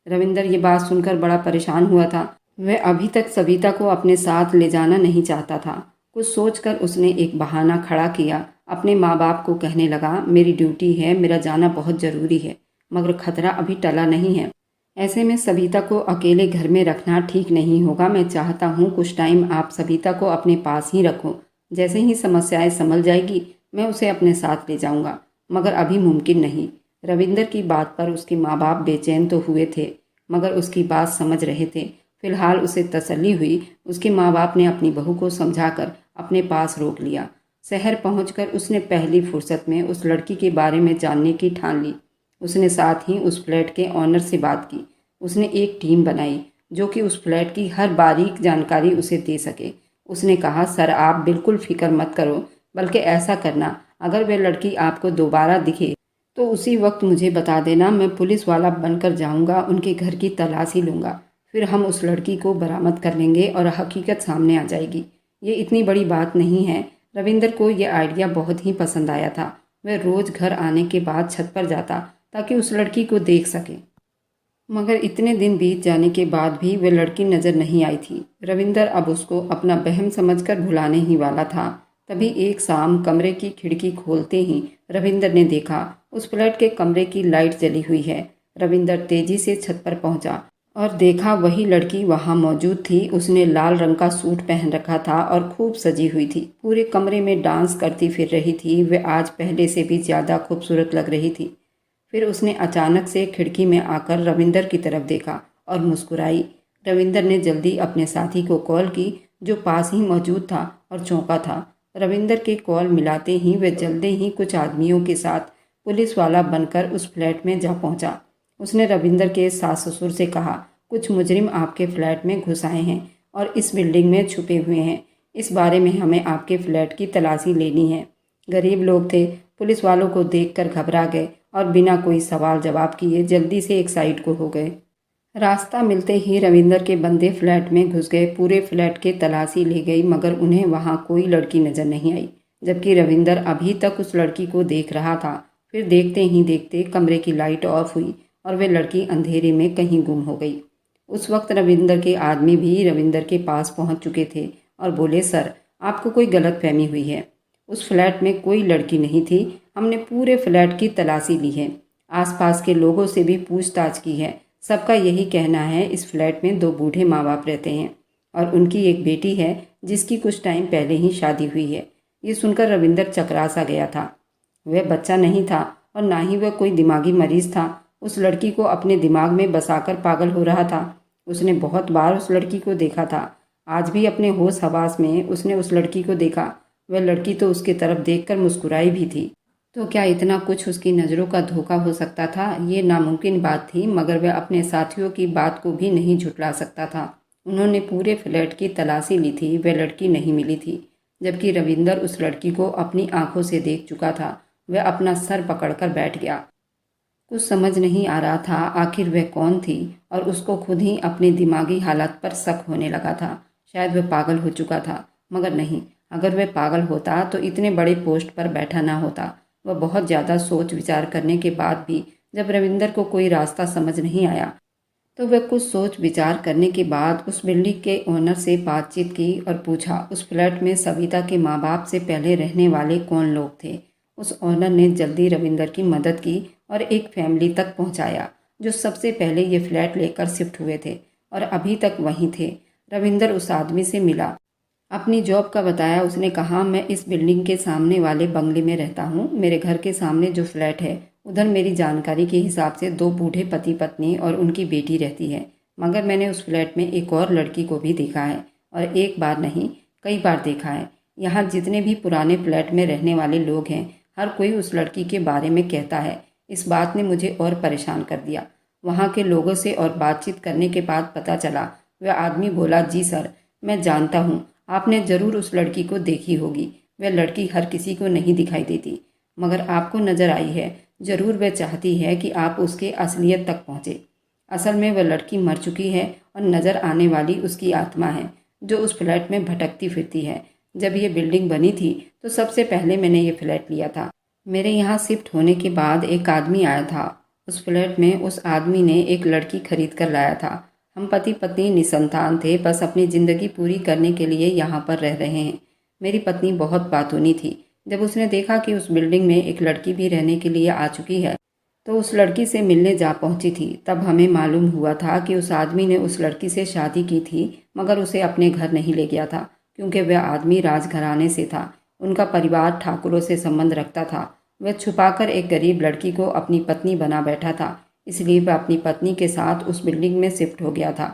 रविंदर ये बात सुनकर बड़ा परेशान हुआ था। वह अभी तक सविता को अपने साथ ले जाना नहीं चाहता था। कुछ सोचकर उसने एक बहाना खड़ा किया। अपने माँ बाप को कहने लगा, मेरी ड्यूटी है, मेरा जाना बहुत ज़रूरी है, मगर खतरा अभी टला नहीं है। ऐसे में सविता को अकेले घर में रखना ठीक नहीं होगा। मैं चाहता हूँ कुछ टाइम आप सविता को अपने पास ही रखो। जैसे ही समस्याएं संभल जाएगी मैं उसे अपने साथ ले जाऊंगा, मगर अभी मुमकिन नहीं। रविंदर की बात पर उसके माँ बाप बेचैन तो हुए थे, मगर उसकी बात समझ रहे थे। फिलहाल उसे तसल्ली हुई। उसके माँ बाप ने अपनी बहू को समझाकर अपने पास रोक लिया। शहर पहुंचकर उसने पहली फुर्सत में उस लड़की के बारे में जानने की ठान ली। उसने साथ ही उस फ्लैट के ऑनर से बात की। उसने एक टीम बनाई जो कि उस फ्लैट की हर बारीक जानकारी उसे दे सके। उसने कहा, सर आप बिल्कुल फिक्र मत करो, बल्कि ऐसा करना, अगर वह लड़की आपको दोबारा दिखे तो उसी वक्त मुझे बता देना। मैं पुलिस वाला बनकर जाऊंगा, उनके घर की तलाशी लूंगा। फिर हम उस लड़की को बरामद कर लेंगे और हकीकत सामने आ जाएगी। ये इतनी बड़ी बात नहीं है। रविंदर को यह आइडिया बहुत ही पसंद आया था। वह रोज़ घर आने के बाद छत पर जाता ताकि उस लड़की को देख सके, मगर इतने दिन बीत जाने के बाद भी वह लड़की नज़र नहीं आई थी। रविंदर अब उसको अपना बहम समझकर भुलाने ही वाला था। तभी एक शाम कमरे की खिड़की खोलते ही रविंदर ने देखा उस फ्लैट के कमरे की लाइट जली हुई है। रविंदर तेजी से छत पर पहुंचा और देखा वही लड़की वहां मौजूद थी। उसने लाल रंग का सूट पहन रखा था और खूब सजी हुई थी। पूरे कमरे में डांस करती फिर रही थी। वह आज पहले से भी ज़्यादा खूबसूरत लग रही थी। फिर उसने अचानक से खिड़की में आकर रविंदर की तरफ देखा और मुस्कुराई। रविंदर ने जल्दी अपने साथी को कॉल की जो पास ही मौजूद था और चौंका था। रविंदर के कॉल मिलाते ही वह जल्दी ही कुछ आदमियों के साथ पुलिस वाला बनकर उस फ्लैट में जा पहुंचा। उसने रविंदर के सास ससुर से कहा, कुछ मुजरिम आपके फ्लैट में घुस आए हैं और इस बिल्डिंग में छुपे हुए हैं। इस बारे में हमें आपके फ्लैट की तलाशी लेनी है। गरीब लोग थे, पुलिस वालों को देखकर घबरा गए और बिना कोई सवाल जवाब किए जल्दी से एक साइड को हो गए। रास्ता मिलते ही रविंदर के बंदे फ्लैट में घुस गए। पूरे फ्लैट के तलाशी ले गई, मगर उन्हें वहां कोई लड़की नजर नहीं आई, जबकि रविंदर अभी तक उस लड़की को देख रहा था। फिर देखते ही देखते कमरे की लाइट ऑफ हुई और वह लड़की अंधेरे में कहीं गुम हो गई। उस वक्त रविंदर के आदमी भी रविंदर के पास पहुंच चुके थे और बोले, सर आपको कोई गलतफहमी हुई है। उस फ्लैट में कोई लड़की नहीं थी। हमने पूरे फ्लैट की तलाशी ली है, आसपास के लोगों से भी पूछताछ की है। सबका यही कहना है इस फ्लैट में 2 बूढ़े माँ बाप रहते हैं और उनकी एक बेटी है जिसकी कुछ टाइम पहले ही शादी हुई है। ये सुनकर रविंदर चकरा सा गया था। वह बच्चा नहीं था और ना ही वह कोई दिमागी मरीज था। उस लड़की को अपने दिमाग में बसाकर पागल हो रहा था। उसने बहुत बार उस लड़की को देखा था। आज भी अपने होश हवास में उसने उस लड़की को देखा। वह लड़की तो उसकी तरफ देखकर मुस्कुराई भी थी। तो क्या इतना कुछ उसकी नज़रों का धोखा हो सकता था? ये नामुमकिन बात थी, मगर वह अपने साथियों की बात को भी नहीं झुठला सकता था। उन्होंने पूरे फ्लैट की तलाशी ली थी, वह लड़की नहीं मिली थी, जबकि रविंदर उस लड़की को अपनी आंखों से देख चुका था। वह अपना सर पकड़कर बैठ गया। कुछ समझ नहीं आ रहा था आखिर वह कौन थी, और उसको खुद ही अपनी दिमागी हालत पर शक होने लगा था। शायद वह पागल हो चुका था, मगर नहीं, अगर वह पागल होता तो इतने बड़े पोस्ट पर बैठा ना होता। वह बहुत ज़्यादा सोच विचार करने के बाद भी जब रविंदर को कोई रास्ता समझ नहीं आया तो वह कुछ सोच विचार करने के बाद उस बिल्डिंग के ओनर से बातचीत की और पूछा उस फ्लैट में सविता के माँ बाप से पहले रहने वाले कौन लोग थे। उस ओनर ने जल्दी रविंदर की मदद की और एक फैमिली तक पहुंचाया जो सबसे पहले ये फ्लैट लेकर शिफ्ट हुए थे और अभी तक वहीं थे। रविंदर उस आदमी से मिला, अपनी जॉब का बताया। उसने कहा, मैं इस बिल्डिंग के सामने वाले बंगले में रहता हूँ। मेरे घर के सामने जो फ्लैट है उधर मेरी जानकारी के हिसाब से 2 बूढ़े पति पत्नी और उनकी बेटी रहती है, मगर मैंने उस फ्लैट में एक और लड़की को भी देखा है, और एक बार नहीं कई बार देखा है। यहाँ जितने भी पुराने फ्लैट में रहने वाले लोग हैं, हर कोई उस लड़की के बारे में कहता है। इस बात ने मुझे और परेशान कर दिया। वहाँ के लोगों से और बातचीत करने के बाद पता चला, वह आदमी बोला, जी सर, मैं जानता हूँ, आपने ज़रूर उस लड़की को देखी होगी। वह लड़की हर किसी को नहीं दिखाई देती, मगर आपको नज़र आई है। ज़रूर वह चाहती है कि आप उसके असलियत तक पहुँचे। असल में वह लड़की मर चुकी है और नज़र आने वाली उसकी आत्मा है, जो उस फ्लैट में भटकती फिरती है। जब ये बिल्डिंग बनी थी तो सबसे पहले मैंने ये फ्लैट लिया था। मेरे यहाँ शिफ्ट होने के बाद एक आदमी आया था। उस फ्लैट में उस आदमी ने एक लड़की खरीद कर लाया था। हम पति पत्नी निसंतान थे, बस अपनी ज़िंदगी पूरी करने के लिए यहाँ पर रह रहे हैं। मेरी पत्नी बहुत बातूनी थी। जब उसने देखा कि उस बिल्डिंग में एक लड़की भी रहने के लिए आ चुकी है, तो उस लड़की से मिलने जा पहुंची थी। तब हमें मालूम हुआ था कि उस आदमी ने उस लड़की से शादी की थी, मगर उसे अपने घर नहीं ले गया था, क्योंकि वह आदमी राजघराने से था। उनका परिवार ठाकुरों से संबंध रखता था। वह छुपाकर एक गरीब लड़की को अपनी पत्नी बना बैठा था, इसलिए वह अपनी पत्नी के साथ उस बिल्डिंग में शिफ्ट हो गया था।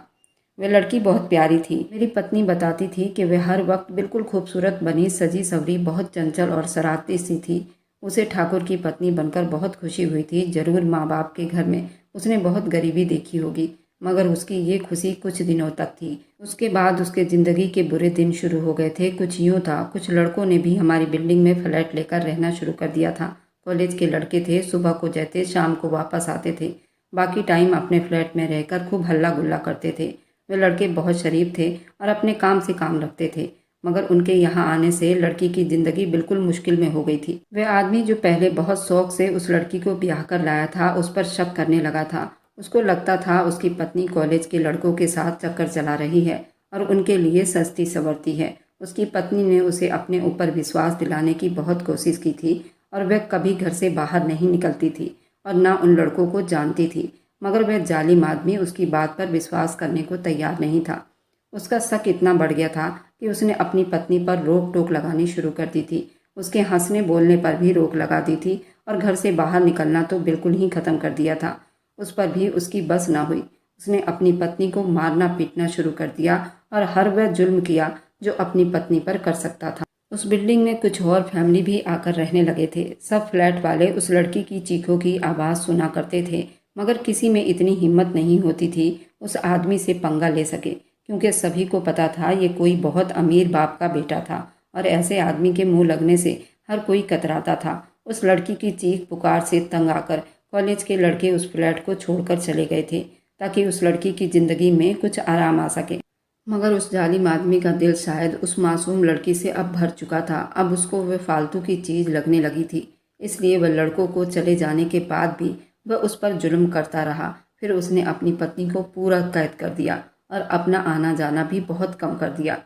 वह लड़की बहुत प्यारी थी। मेरी पत्नी बताती थी कि वह हर वक्त बिल्कुल खूबसूरत बनी सजी सवरी, बहुत चंचल और शरारती सी थी। उसे ठाकुर की पत्नी बनकर बहुत खुशी हुई थी। जरूर माँ बाप के घर में उसने बहुत गरीबी देखी होगी, मगर उसकी ये खुशी कुछ दिनों तक थी। उसके बाद उसके ज़िंदगी के बुरे दिन शुरू हो गए थे। कुछ यूँ था, कुछ लड़कों ने भी हमारी बिल्डिंग में फ्लैट लेकर रहना शुरू कर दिया था। कॉलेज के लड़के थे, सुबह को जाते शाम को वापस आते थे। बाकी टाइम अपने फ्लैट में रहकर खूब हल्ला गुल्ला करते थे। वे लड़के बहुत शरीफ थे और अपने काम से काम रखते थे, मगर उनके यहाँ आने से लड़की की ज़िंदगी बिल्कुल मुश्किल में हो गई थी। वह आदमी जो पहले बहुत शौक से उस लड़की को ब्याह कर लाया था, उस पर शक करने लगा था। उसको लगता था उसकी पत्नी कॉलेज के लड़कों के साथ चक्कर चला रही है और उनके लिए सस्ती संवरती है। उसकी पत्नी ने उसे अपने ऊपर विश्वास दिलाने की बहुत कोशिश की थी और वह कभी घर से बाहर नहीं निकलती थी और न उन लड़कों को जानती थी, मगर वह जालिम आदमी उसकी बात पर विश्वास करने को तैयार नहीं था। उसका शक इतना बढ़ गया था कि उसने अपनी पत्नी पर रोक टोक लगानी शुरू कर दी थी। उसके हंसने बोलने पर भी रोक लगा दी थी और घर से बाहर निकलना तो बिल्कुल ही ख़त्म कर दिया था। उस पर भी उसकी बस ना हुई। उसने अपनी पत्नी को मारना पीटना शुरू कर दिया और हर वह जुल्म किया जो अपनी पत्नी पर कर सकता था। उस बिल्डिंग में कुछ और फैमिली भी आकर रहने लगे थे। सब फ्लैट वाले उस लड़की की चीखों की आवाज़ सुना करते थे, मगर किसी में इतनी हिम्मत नहीं होती थी उस आदमी से पंगा ले सके, क्योंकि सभी को पता था ये कोई बहुत अमीर बाप का बेटा था और ऐसे आदमी के मुंह लगने से हर कोई कतराता था। उस लड़की की चीख पुकार से तंग आकर कॉलेज के लड़के उस फ्लैट को छोड़कर चले गए थे, ताकि उस लड़की की ज़िंदगी में कुछ आराम आ सके। मगर उस जालिम आदमी का दिल शायद उस मासूम लड़की से अब भर चुका था। अब उसको वह फालतू की चीज़ लगने लगी थी, इसलिए वह लड़कों को चले जाने के बाद भी वह उस पर जुल्म करता रहा। फिर उसने अपनी पत्नी को पूरा कैद कर दिया और अपना आना जाना भी बहुत कम कर दिया।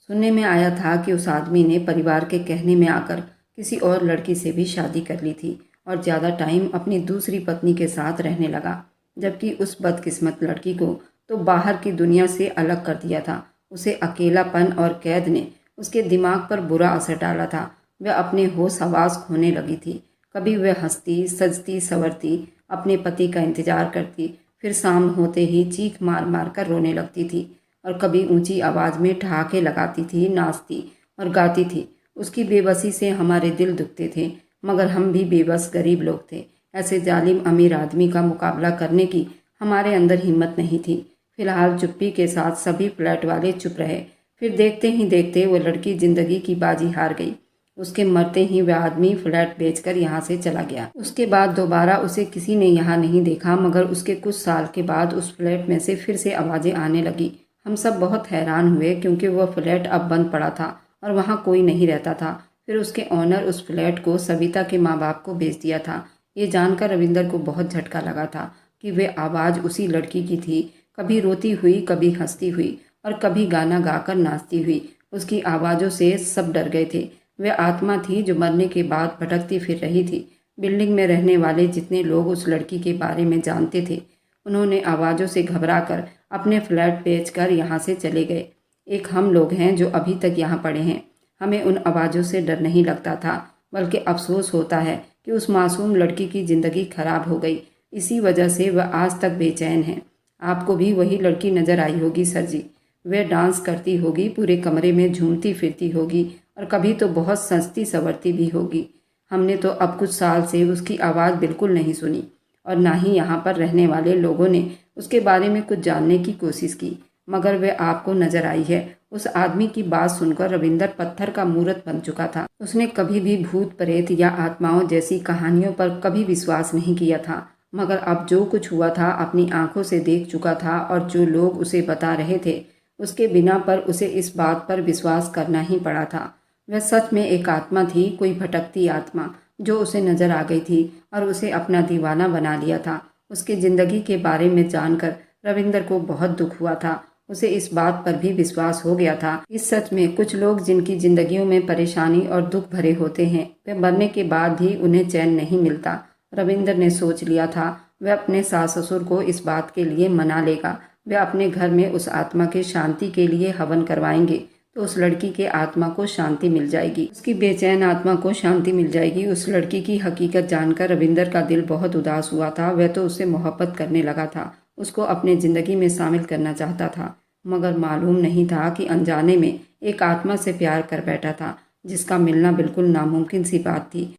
सुनने में आया था कि उस आदमी ने परिवार के कहने में आकर किसी और लड़की से भी शादी कर ली थी और ज़्यादा टाइम अपनी दूसरी पत्नी के साथ रहने लगा, जबकि उस बदकिस्मत लड़की को तो बाहर की दुनिया से अलग कर दिया था। उसे अकेलापन और कैद ने उसके दिमाग पर बुरा असर डाला था। वह अपने होश हवास खोने लगी थी। कभी वह हंसती सजती संवरती अपने पति का इंतजार करती, फिर शाम होते ही चीख मार मार कर रोने लगती थी और कभी ऊंची आवाज़ में ठहाके लगाती थी, नाचती और गाती थी। उसकी बेबसी से हमारे दिल दुखते थे, मगर हम भी बेबस गरीब लोग थे। ऐसे जालिम अमीर आदमी का मुकाबला करने की हमारे अंदर हिम्मत नहीं थी। फिलहाल चुप्पी के साथ सभी फ्लैट वाले चुप रहे। फिर देखते ही देखते वो लड़की ज़िंदगी की बाजी हार गई। उसके मरते ही वह आदमी फ्लैट बेचकर यहाँ से चला गया। उसके बाद दोबारा उसे किसी ने यहाँ नहीं देखा, मगर उसके कुछ साल के बाद उस फ्लैट में से फिर से आवाज़ें आने लगी। हम सब बहुत हैरान हुए, क्योंकि वह फ्लैट अब बंद पड़ा था और वहाँ कोई नहीं रहता था। फिर उसके ऑनर उस फ्लैट को सविता के माँ बाप को बेच दिया था। ये जानकर रविंदर को बहुत झटका लगा था कि वे आवाज़ उसी लड़की की थी, कभी रोती हुई, कभी हंसती हुई और कभी गाना गाकर नाचती हुई। उसकी आवाज़ों से सब डर गए थे। वह आत्मा थी जो मरने के बाद भटकती फिर रही थी। बिल्डिंग में रहने वाले जितने लोग उस लड़की के बारे में जानते थे, उन्होंने आवाज़ों से घबराकर अपने फ्लैट बेचकर यहाँ से चले गए। एक हम लोग हैं जो अभी तक यहाँ पड़े हैं। हमें उन आवाज़ों से डर नहीं लगता था, बल्कि अफसोस होता है कि उस मासूम लड़की की ज़िंदगी खराब हो गई। इसी वजह से वह आज तक बेचैन है। आपको भी वही लड़की नज़र आई होगी सर जी। वह डांस करती होगी, पूरे कमरे में झूमती फिरती होगी और कभी तो बहुत सजती संवरती भी होगी। हमने तो अब कुछ साल से उसकी आवाज़ बिल्कुल नहीं सुनी और ना ही यहाँ पर रहने वाले लोगों ने उसके बारे में कुछ जानने की कोशिश की, मगर वह आपको नजर आई है। उस आदमी की बात सुनकर रविंदर पत्थर का मूर्त बन चुका था। उसने कभी भी भूत प्रेत या आत्माओं जैसी कहानियों पर कभी विश्वास नहीं किया था, मगर अब जो कुछ हुआ था अपनी आंखों से देख चुका था और जो लोग उसे बता रहे थे उसके बिना पर उसे इस बात पर विश्वास करना ही पड़ा था। वह सच में एक आत्मा थी, कोई भटकती आत्मा जो उसे नजर आ गई थी और उसे अपना दीवाना बना लिया था। उसकी जिंदगी के बारे में जानकर रविंदर को बहुत दुख हुआ था। उसे इस बात पर भी विश्वास हो गया था कि सच में कुछ लोग जिनकी जिंदगियों में परेशानी और दुख भरे होते हैं, वे मरने के बाद भी उन्हें चैन नहीं मिलता। रविंदर ने सोच लिया था वह अपने सास ससुर को इस बात के लिए मना लेगा। वे अपने घर में उस आत्मा के शांति के लिए हवन करवाएंगे तो उस लड़की के आत्मा को शांति मिल जाएगी, उसकी बेचैन आत्मा को शांति मिल जाएगी। उस लड़की की हकीकत जानकर रविंदर का दिल बहुत उदास हुआ था। वह तो उससे मोहब्बत करने लगा था, उसको अपने ज़िंदगी में शामिल करना चाहता था, मगर मालूम नहीं था कि अनजाने में एक आत्मा से प्यार कर बैठा था जिसका मिलना बिल्कुल नामुमकिन सी बात थी।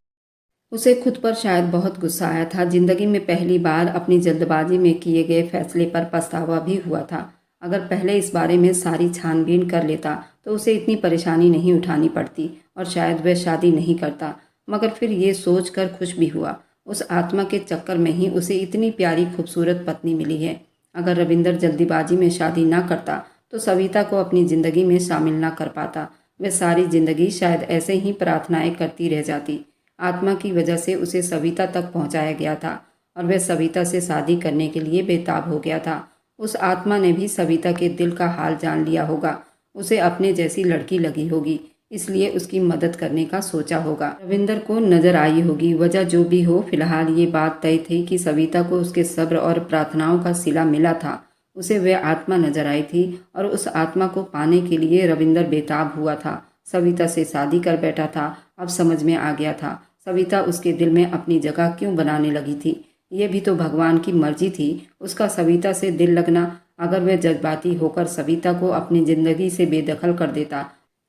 उसे खुद पर शायद बहुत गुस्सा आया था। जिंदगी में पहली बार अपनी जल्दबाजी में किए गए फैसले पर पछतावा भी हुआ था। अगर पहले इस बारे में सारी छानबीन कर लेता तो उसे इतनी परेशानी नहीं उठानी पड़ती और शायद वह शादी नहीं करता। मगर फिर ये सोच कर खुश भी हुआ, उस आत्मा के चक्कर में ही उसे इतनी प्यारी खूबसूरत पत्नी मिली है। अगर रविंदर जल्दीबाजी में शादी ना करता तो सविता को अपनी ज़िंदगी में शामिल ना कर पाता। वह सारी ज़िंदगी शायद ऐसे ही प्रार्थनाएं करती रह जाती। आत्मा की वजह से उसे सविता तक पहुंचाया गया था और वह सविता से शादी करने के लिए बेताब हो गया था। उस आत्मा ने भी सविता के दिल का हाल जान लिया होगा, उसे अपने जैसी लड़की लगी होगी, इसलिए उसकी मदद करने का सोचा होगा। रविंदर को नजर आई होगी। वजह जो भी हो, फिलहाल ये बात तय थी कि सविता को उसके सब्र और प्रार्थनाओं का सिला मिला था। उसे वह आत्मा नजर आई थी और उस आत्मा को पाने के लिए रविंदर बेताब हुआ था। सविता से शादी कर बैठा था। अब समझ में आ गया था सविता उसके दिल में अपनी जगह क्यों बनाने लगी थी। ये भी तो भगवान की मर्जी थी, उसका सविता से दिल लगना। अगर वह जज्बाती होकर सविता को अपनी जिंदगी से बेदखल कर देता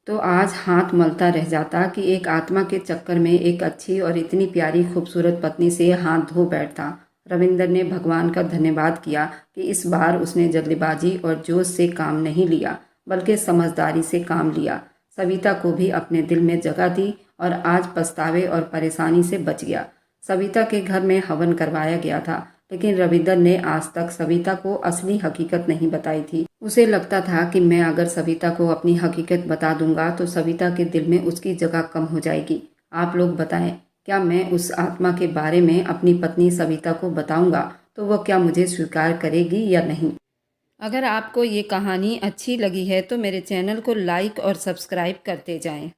तो आज हाथ मलता रह जाता कि एक आत्मा के चक्कर में एक अच्छी और इतनी प्यारी खूबसूरत पत्नी से हाथ धो बैठता। रविंदर ने भगवान का धन्यवाद किया कि इस बार उसने जल्दबाजी और जोश से काम नहीं लिया, बल्कि समझदारी से काम लिया। सविता को भी अपने दिल में जगह दी और आज पछतावे और परेशानी से बच गया। सविता के घर में हवन करवाया गया था, लेकिन रविंदर ने आज तक सविता को असली हकीकत नहीं बताई थी। उसे लगता था कि मैं अगर सविता को अपनी हकीकत बता दूंगा तो सविता के दिल में उसकी जगह कम हो जाएगी। आप लोग बताएं, क्या मैं उस आत्मा के बारे में अपनी पत्नी सविता को बताऊंगा तो वह क्या मुझे स्वीकार करेगी या नहीं? अगर आपको ये कहानी अच्छी लगी है तो मेरे चैनल को लाइक और सब्सक्राइब करते जाएं।